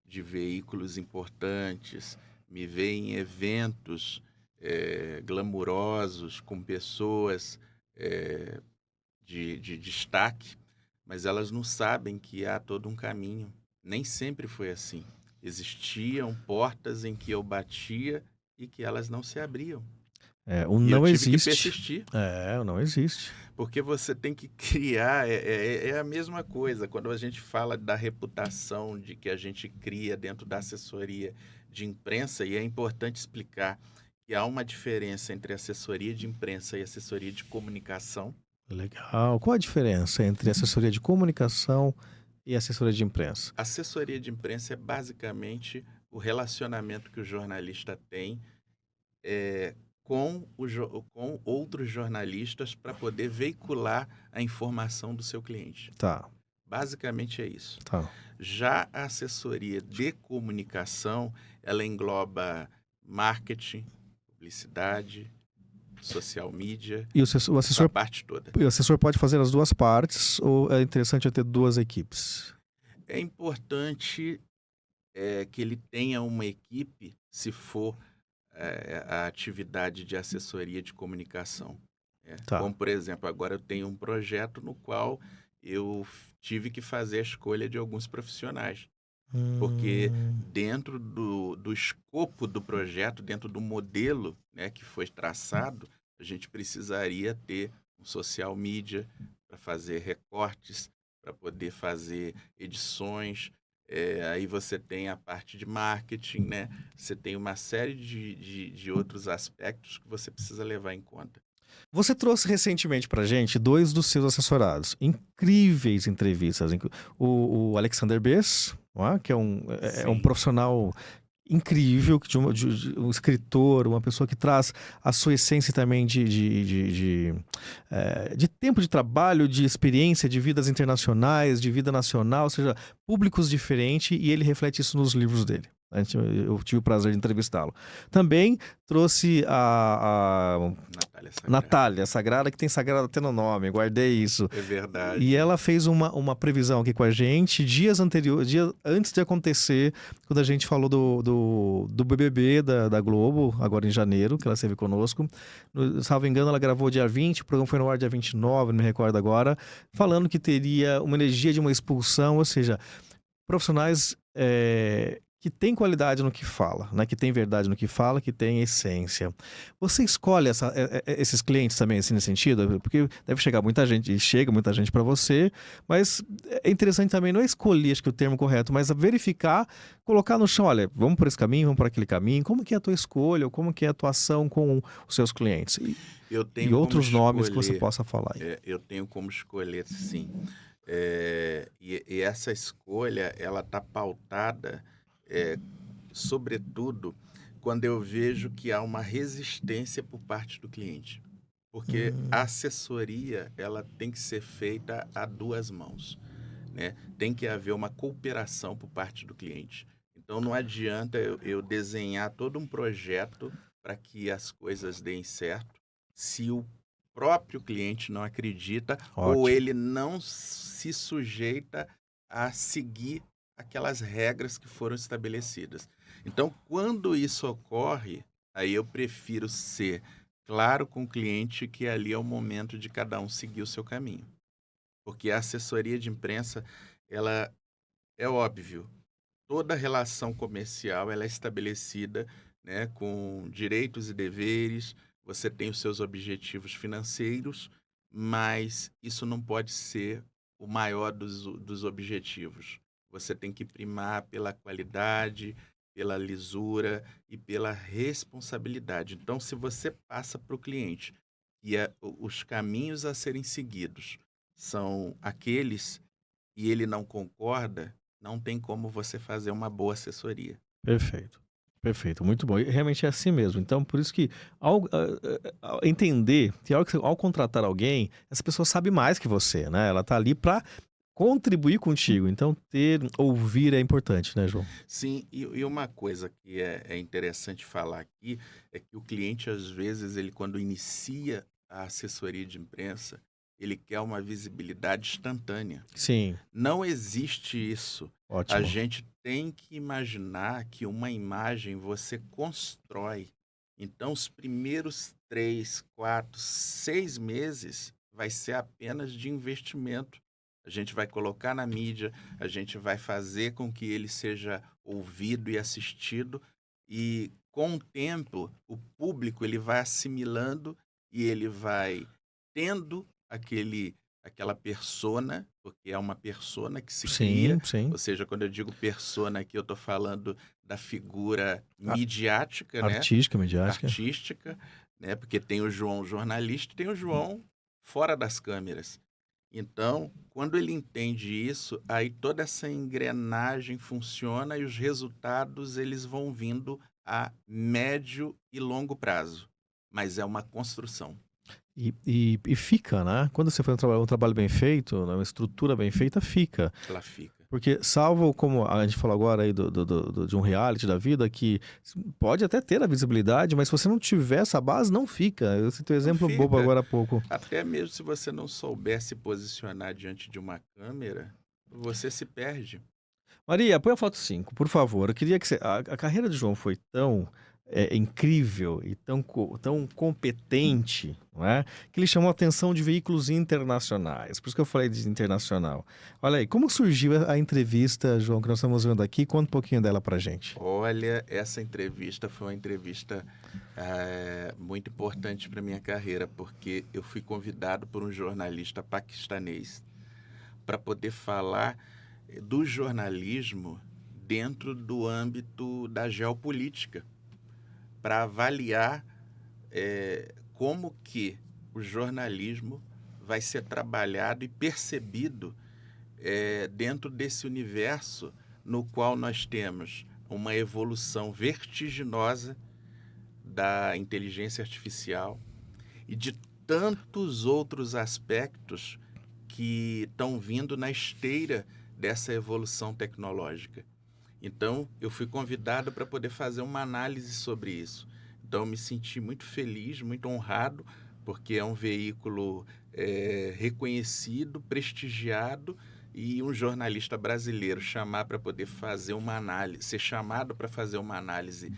de veículos importantes, me veem em eventos glamurosos, com pessoas de destaque, mas elas não sabem que há todo um caminho. Nem sempre foi assim. Existiam portas em que eu batia e que elas não se abriam. O não eu tive existe. que persistir. O não existe. Porque você tem que criar, é a mesma coisa. Quando a gente fala da reputação de que a gente cria dentro da assessoria de imprensa, e é importante explicar que há uma diferença entre assessoria de imprensa e assessoria de comunicação. Legal. Qual a diferença entre assessoria de comunicação e assessoria de imprensa? Assessoria de imprensa é basicamente o relacionamento que o jornalista tem com outros jornalistas para poder veicular a informação do seu cliente. Tá, Basicamente é isso. tá. Já a assessoria de comunicação, ela engloba marketing, publicidade, social media, E o essa assessor, parte toda. o assessor pode fazer as duas partes ou é interessante eu ter duas equipes? É importante que ele tenha uma equipe, se for a atividade de assessoria de comunicação. Tá. Como, por exemplo, agora eu tenho um projeto no qual eu tive que fazer a escolha de alguns profissionais. Porque dentro do escopo do projeto, dentro do modelo, né, que foi traçado, a gente precisaria ter um social media para fazer recortes, para poder fazer edições. Aí você tem a parte de marketing, né? Você tem uma série de outros aspectos que você precisa levar em conta. Você trouxe recentemente pra gente dois dos seus assessorados. Incríveis entrevistas. O Alexander Bess, não é? Que é um Sim. profissional incrível, um escritor, uma pessoa que traz a sua essência também de tempo de trabalho, de experiência, de vidas internacionais, de vida nacional, ou seja, públicos diferentes, e ele reflete isso nos livros dele. Eu tive o prazer de entrevistá-lo. Também trouxe a Natália Sagrada, que tem Sagrada até no nome, guardei isso. É verdade. E ela fez uma previsão aqui com a gente, dias antes de acontecer, quando a gente falou do BBB da Globo, agora em janeiro, que ela esteve conosco. Salvo engano, ela gravou dia 20, o programa foi no ar dia 29, não me recordo agora, falando que teria uma energia de uma expulsão, ou seja, profissionais que tem qualidade no que fala, né? Que tem verdade no que fala, que tem essência. Você escolhe esses clientes também, assim, nesse sentido? Porque deve chegar muita gente, e chega muita gente para você, mas é interessante também, não é escolher, acho que é o termo correto, mas verificar, colocar no chão, olha, vamos por esse caminho, vamos por aquele caminho, como que é a tua escolha, ou como que é a tua ação com os seus clientes? E outros nomes que você possa falar aí. Eu tenho como escolher, sim. E essa escolha, ela está pautada, sobretudo, quando eu vejo que há uma resistência por parte do cliente. Porque a assessoria, ela tem que ser feita a duas mãos, né? Tem que haver uma cooperação por parte do cliente. Então, não adianta eu desenhar todo um projeto para que as coisas deem certo, se o próprio cliente não acredita ou ele não se sujeita a seguir aquelas regras que foram estabelecidas. Então, quando isso ocorre, aí eu prefiro ser claro com o cliente que ali é o momento de cada um seguir o seu caminho. Porque a assessoria de imprensa, ela é óbvio, toda relação comercial ela é estabelecida, né, com direitos e deveres, você tem os seus objetivos financeiros, mas isso não pode ser o maior dos objetivos. Você tem que primar pela qualidade, pela lisura e pela responsabilidade. Então, se você passa para o cliente e os caminhos a serem seguidos são aqueles e ele não concorda, não tem como você fazer uma boa assessoria. Perfeito. Perfeito, muito bom. E realmente é assim mesmo. Então, por isso que ao entender que ao contratar alguém, essa pessoa sabe mais que você, né? Ela está ali para contribuir contigo. Então, ouvir é importante, né, João? Sim, e uma coisa que é interessante falar aqui é que o cliente, às vezes, ele quando inicia a assessoria de imprensa, ele quer uma visibilidade instantânea. Sim. Não existe isso. Ótimo. A gente tem que imaginar que uma imagem você constrói. Então, os primeiros 3, 4, 6 meses vai ser apenas de investimento. A gente vai colocar na mídia, a gente vai fazer com que ele seja ouvido e assistido. E, com o tempo, o público ele vai assimilando e ele vai tendo aquela persona, porque é uma persona que se Sim, cria. sim. Ou seja, quando eu digo persona aqui, eu estou falando da figura A- midiática, né? Artística, midiática. Artística, né? Porque tem o João jornalista e tem o João fora das câmeras. Então, quando ele entende isso, aí toda essa engrenagem funciona e os resultados eles vão vindo a médio e longo prazo. Mas é uma construção. E fica, né? Quando você faz um trabalho bem feito, né, uma estrutura bem feita, fica. Ela fica. Porque, salvo como a gente falou agora aí de um reality da vida, que pode até ter a visibilidade, mas se você não tiver essa base, não fica. Eu citei um exemplo fica. bobo agora há pouco. Até mesmo se você não souber se posicionar diante de uma câmera, você se perde. Maria, põe a foto 5, por favor. Eu queria que você... A carreira de João foi tão incrível e tão competente, não é? Que ele chamou a atenção de veículos internacionais. Por isso que eu falei de internacional. Olha aí, como surgiu a entrevista, João, que nós estamos vendo aqui? Conta um pouquinho dela pra gente. Olha, essa entrevista foi uma entrevista muito importante para minha carreira, porque eu fui convidado por um jornalista paquistanês para poder falar do jornalismo dentro do âmbito da geopolítica, para avaliar como que o jornalismo vai ser trabalhado e percebido dentro desse universo no qual nós temos uma evolução vertiginosa da inteligência artificial e de tantos outros aspectos que estão vindo na esteira dessa evolução tecnológica. Então, eu fui convidado para poder fazer uma análise sobre isso. Então, eu me senti muito feliz, muito honrado, porque é um veículo reconhecido, prestigiado, e um jornalista brasileiro chamar para poder fazer uma análise, ser chamado para fazer uma análise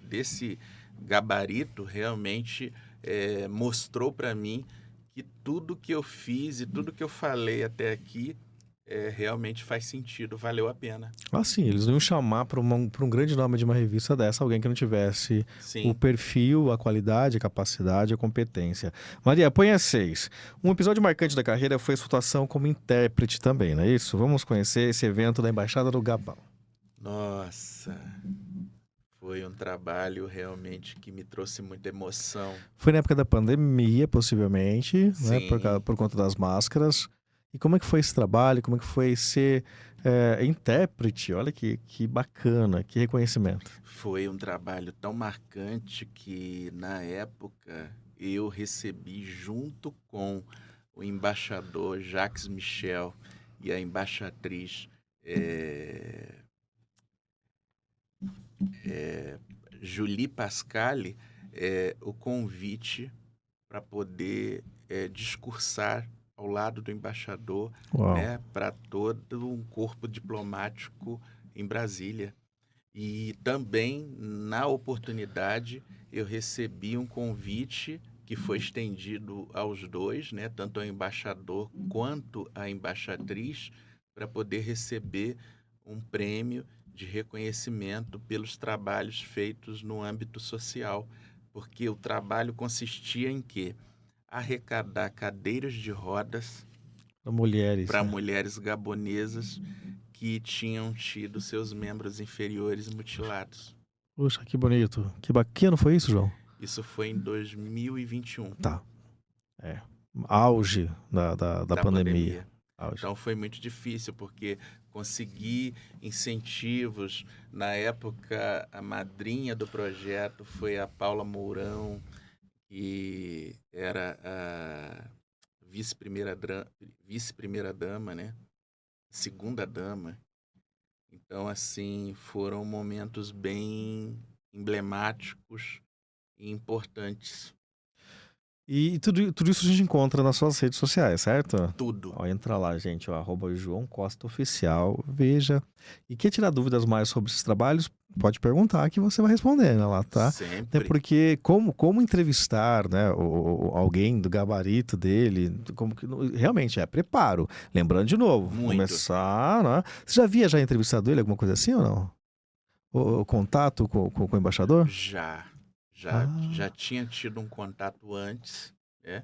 desse gabarito, realmente mostrou para mim que tudo que eu fiz e tudo que eu falei até aqui realmente faz sentido, valeu a pena. Ah, sim, eles não iam chamar para um grande nome de uma revista dessa alguém que não tivesse o perfil, a qualidade, a capacidade, a competência. Maria, põe a 6. Um episódio marcante da carreira foi a sua atuação como intérprete também, não é isso? Vamos conhecer esse evento da Embaixada do Gabão. Nossa, foi um trabalho realmente que me trouxe muita emoção. Foi na época da pandemia, possivelmente, né, Sim. por conta das máscaras. E como é que foi esse trabalho? Como é que foi ser intérprete? Olha que bacana, que reconhecimento. Foi um trabalho tão marcante que, na época, eu recebi junto com o embaixador Jacques Michel e a embaixatriz Julie Pascali o convite para poder discursar ao lado do embaixador, né, para todo um corpo diplomático em Brasília. E também, na oportunidade, eu recebi um convite que foi estendido aos dois, né, tanto ao embaixador quanto à embaixatriz, para poder receber um prêmio de reconhecimento pelos trabalhos feitos no âmbito social, porque o trabalho consistia em quê? Arrecadar cadeiras de rodas para mulheres gabonesas que tinham tido seus membros inferiores mutilados. Puxa, que bonito. Que bacana foi isso, João? Isso foi em 2021. Tá. Auge da pandemia. Auge. Então foi muito difícil, porque consegui incentivos. Na época, a madrinha do projeto foi a Paula Mourão, que era a vice-primeira dama, né? Segunda dama. Então, assim, foram momentos bem emblemáticos e importantes. E tudo isso a gente encontra nas suas redes sociais, certo? Tudo. Ó, entra lá, gente, ó, @João Costa Oficial, veja. E quer tirar dúvidas mais sobre esses trabalhos, pode perguntar que você vai responder, né, lá, tá? Sempre. Até porque como entrevistar, né, alguém do gabarito dele, realmente é preparo. Lembrando de novo, Muito. começar, né? Você já havia entrevistado ele, alguma coisa assim ou não? O contato com o embaixador? Já tinha tido um contato antes, né?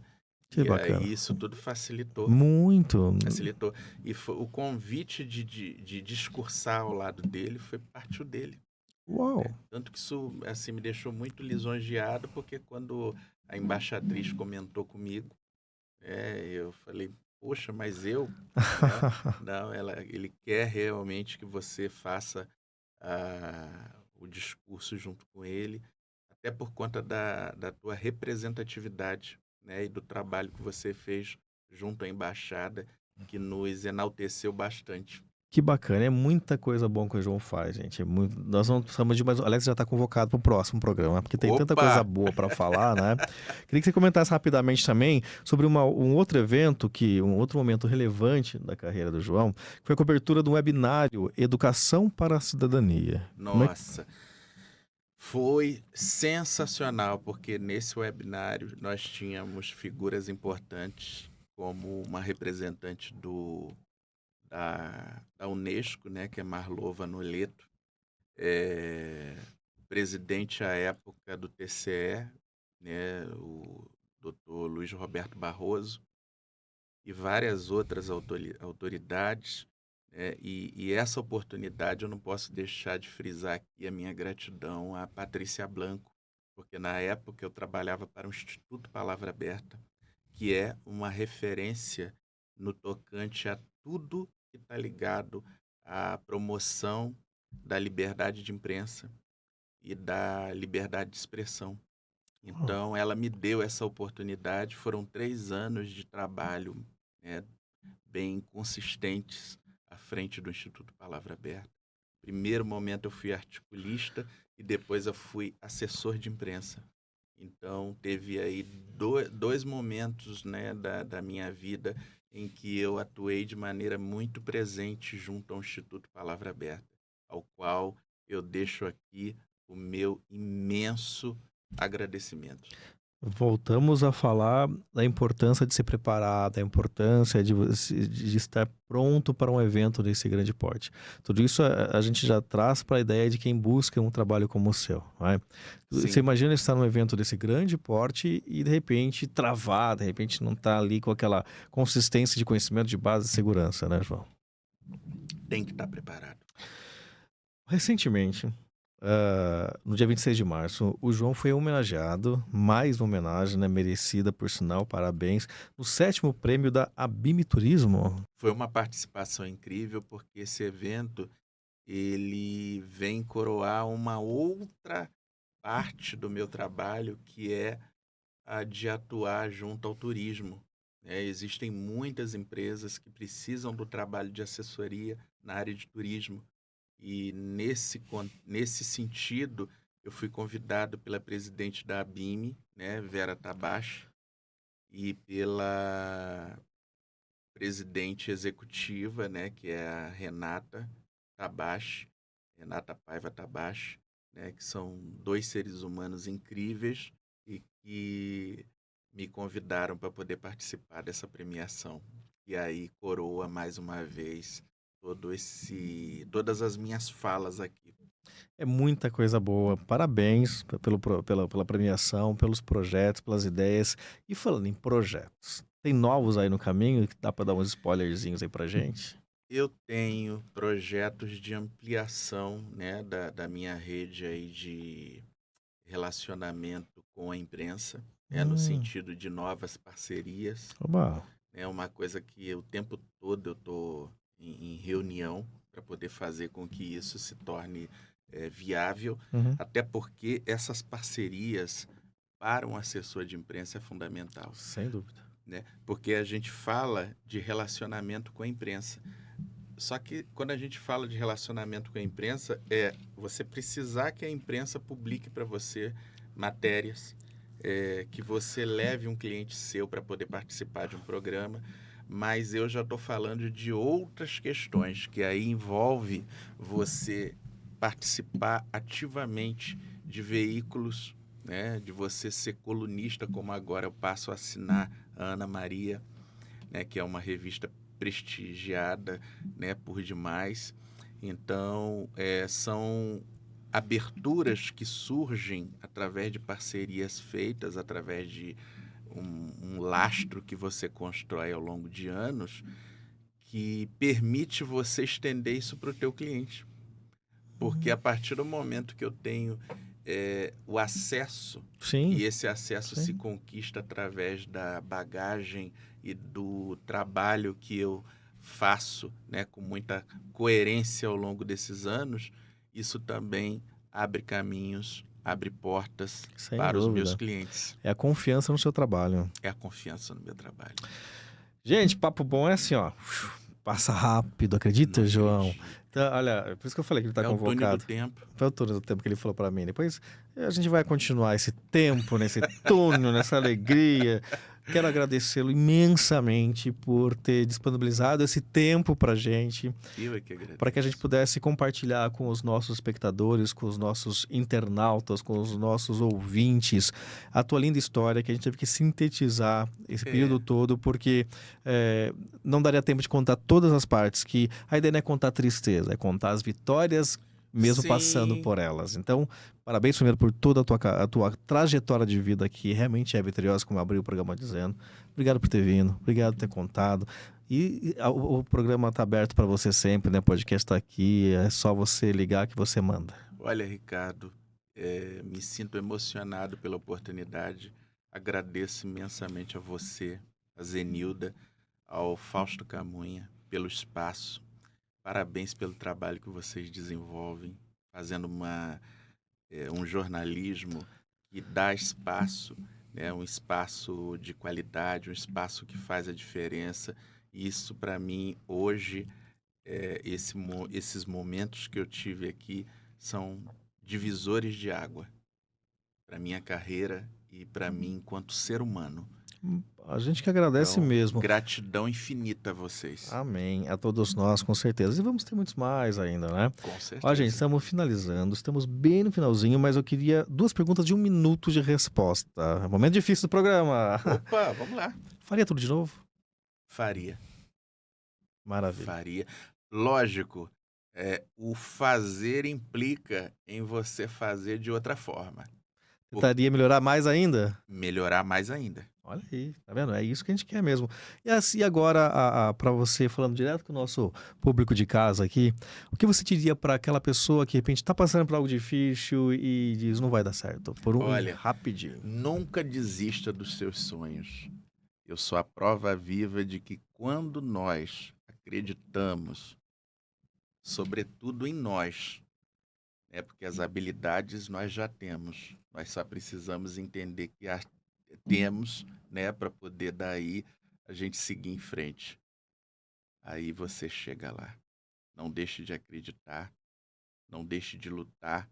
Que E bacana. aí isso tudo facilitou. Muito. Facilitou. E o convite de discursar ao lado dele partiu dele. Uau. Tanto que isso assim, me deixou muito lisonjeado, porque quando a embaixatriz comentou comigo, eu falei, poxa, mas eu... Não, ele quer realmente que você faça o discurso junto com ele, até por conta da tua representatividade, né, e do trabalho que você fez junto à embaixada, que nos enalteceu bastante. Que bacana, é muita coisa boa que o João faz, gente. Nós vamos precisamos de mais. Alex já está convocado para o próximo programa, porque tem tanta coisa boa para falar, né? Queria que você comentasse rapidamente também sobre um outro evento, um outro momento relevante da carreira do João, que foi a cobertura do webinário Educação para a Cidadania. Nossa, foi sensacional, porque nesse webinário nós tínhamos figuras importantes, como uma representante da Unesco, né, que é Marlova Noleto, o presidente à época do TCE, né, o Dr. Luiz Roberto Barroso, e várias outras autoridades, né, e essa oportunidade eu não posso deixar de frisar aqui a minha gratidão à Patrícia Blanco, porque na época eu trabalhava para o Instituto Palavra Aberta, que é uma referência no tocante a tudo que está ligado à promoção da liberdade de imprensa e da liberdade de expressão. Então, ela me deu essa oportunidade. Foram 3 anos de trabalho, né, bem consistentes à frente do Instituto Palavra Aberta. Primeiro momento eu fui articulista e depois eu fui assessor de imprensa. Então, teve aí dois momentos, né, da minha vida em que eu atuei de maneira muito presente junto ao Instituto Palavra Aberta, ao qual eu deixo aqui o meu imenso agradecimento. Voltamos a falar da importância de se preparar, da importância de estar pronto para um evento desse grande porte. Tudo isso a gente já traz para a ideia de quem busca um trabalho como o seu. Não Você imagina estar num evento desse grande porte e de repente travar, de repente não estar ali com aquela consistência de conhecimento de base de segurança, né, João? Tem que estar preparado. Recentemente, no dia 26 de março, o João foi homenageado, mais uma homenagem, né, merecida por sinal, parabéns, no 7º prêmio da Abime Turismo. Foi uma participação incrível, porque esse evento ele vem coroar uma outra parte do meu trabalho, que é a de atuar junto ao turismo. Existem muitas empresas que precisam do trabalho de assessoria na área de turismo. E nesse sentido, eu fui convidado pela presidente da Abime, né, Vera Tabachi, e pela presidente executiva, né, que é a Renata Paiva Tabachi, né, que são 2 seres humanos incríveis e que me convidaram para poder participar dessa premiação. E aí coroa mais uma vez todas as minhas falas aqui. É muita coisa boa. Parabéns pela premiação, pelos projetos, pelas ideias. E falando em projetos, tem novos aí no caminho? Dá para dar uns spoilerzinhos aí pra gente? Eu tenho projetos de ampliação, né, da minha rede aí de relacionamento com a imprensa, no sentido de novas parcerias. Oba. É uma coisa que o tempo todo eu estou em reunião para poder fazer com que isso se torne viável, até porque essas parcerias para um assessor de imprensa é fundamental. Sem dúvida. Né? Porque a gente fala de relacionamento com a imprensa. Só que quando a gente fala de relacionamento com a imprensa, você precisar que a imprensa publique para você matérias, que você leve um cliente seu para poder participar de um programa, mas eu já estou falando de outras questões, que aí envolve você participar ativamente de veículos, né, de você ser colunista, como agora eu passo a assinar a Ana Maria, né, que é uma revista prestigiada, né, por demais. Então, são aberturas que surgem através de parcerias feitas, através de um lastro que você constrói ao longo de anos que permite você estender isso para o teu cliente. Porque a partir do momento que eu tenho o acesso, Sim. e esse acesso Sim. se conquista através da bagagem e do trabalho que eu faço, né, com muita coerência ao longo desses anos, isso também abre caminhos, abre portas Sem para os dúvida. meus clientes. É a confiança no seu trabalho. É a confiança no meu trabalho. Gente, papo bom é assim, ó. Passa rápido, acredita, Não João? acredito. Então, olha, por isso que eu falei que ele tá É o túnel convocado. do tempo. Foi o túnel do tempo que ele falou pra mim. Depois a gente vai continuar esse tempo, nesse túnel, nessa alegria. Quero agradecê-lo imensamente por ter disponibilizado esse tempo pra gente, Eu é que agradeço. para que a gente pudesse compartilhar com os nossos espectadores, com os nossos internautas, com os nossos ouvintes, a tua linda história, que a gente teve que sintetizar esse período todo, porque não daria tempo de contar todas as partes, que a ideia não é contar tristeza, é contar as vitórias, mesmo Sim. passando por elas. Então, parabéns primeiro por toda a tua trajetória de vida, que realmente é vitoriosa, como eu abri o programa dizendo. Obrigado por ter vindo, obrigado por ter contado. E o programa está aberto para você sempre, né? O podcast está aqui, é só você ligar que você manda. Olha, Ricardo, me sinto emocionado pela oportunidade. Agradeço imensamente a você, a Zenilda, ao Fausto Camunha, pelo espaço. Parabéns pelo trabalho que vocês desenvolvem, fazendo um jornalismo que dá espaço, né? Um espaço de qualidade, um espaço que faz a diferença. E isso, para mim, hoje, esses momentos que eu tive aqui são divisores de água para minha carreira e para mim enquanto ser humano. A gente que agradece Então, mesmo. gratidão infinita a vocês. Amém. A todos nós, com certeza. E vamos ter muitos mais ainda, né? Com certeza. Ó, gente, estamos finalizando, estamos bem no finalzinho, mas eu queria 2 perguntas de 1 minuto de resposta. Momento difícil do programa. Opa, vamos lá. Faria tudo de novo? Faria. Maravilha. Faria. Lógico, o fazer implica em você fazer de outra forma. Tentaria melhorar mais ainda? Melhorar mais ainda. Olha aí, tá vendo? É isso que a gente quer mesmo. E assim, agora, para você, falando direto com o nosso público de casa aqui, o que você diria para aquela pessoa que, de repente, está passando por algo difícil e diz, não vai dar certo? Olha, rapidinho. Nunca desista dos seus sonhos. Eu sou a prova viva de que quando nós acreditamos, sobretudo em nós, né, porque as habilidades nós já temos, nós só precisamos entender que temos, né, para poder daí a gente seguir em frente. Aí você chega lá. Não deixe de acreditar, não deixe de lutar.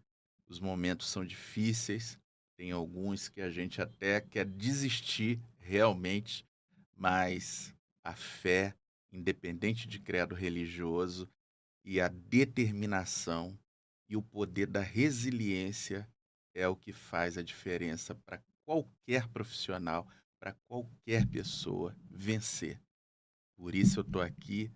Os momentos são difíceis, tem alguns que a gente até quer desistir realmente, mas a fé, independente de credo religioso, e a determinação e o poder da resiliência é o que faz a diferença para qualquer profissional, para qualquer pessoa vencer. Por isso eu estou aqui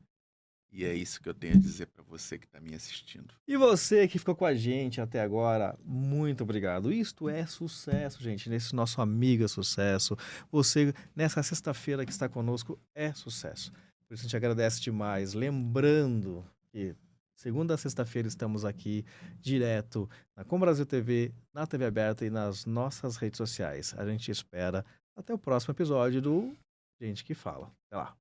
e é isso que eu tenho a dizer para você que está me assistindo. E você que ficou com a gente até agora, muito obrigado. Isto é sucesso, gente. Nesse nosso amigo é sucesso. Você, nessa sexta-feira que está conosco, é sucesso. Por isso a gente agradece demais. Lembrando que segunda a sexta-feira estamos aqui direto na Com Brasil TV, na TV aberta e nas nossas redes sociais. A gente espera até o próximo episódio do Gente que Fala. Até lá.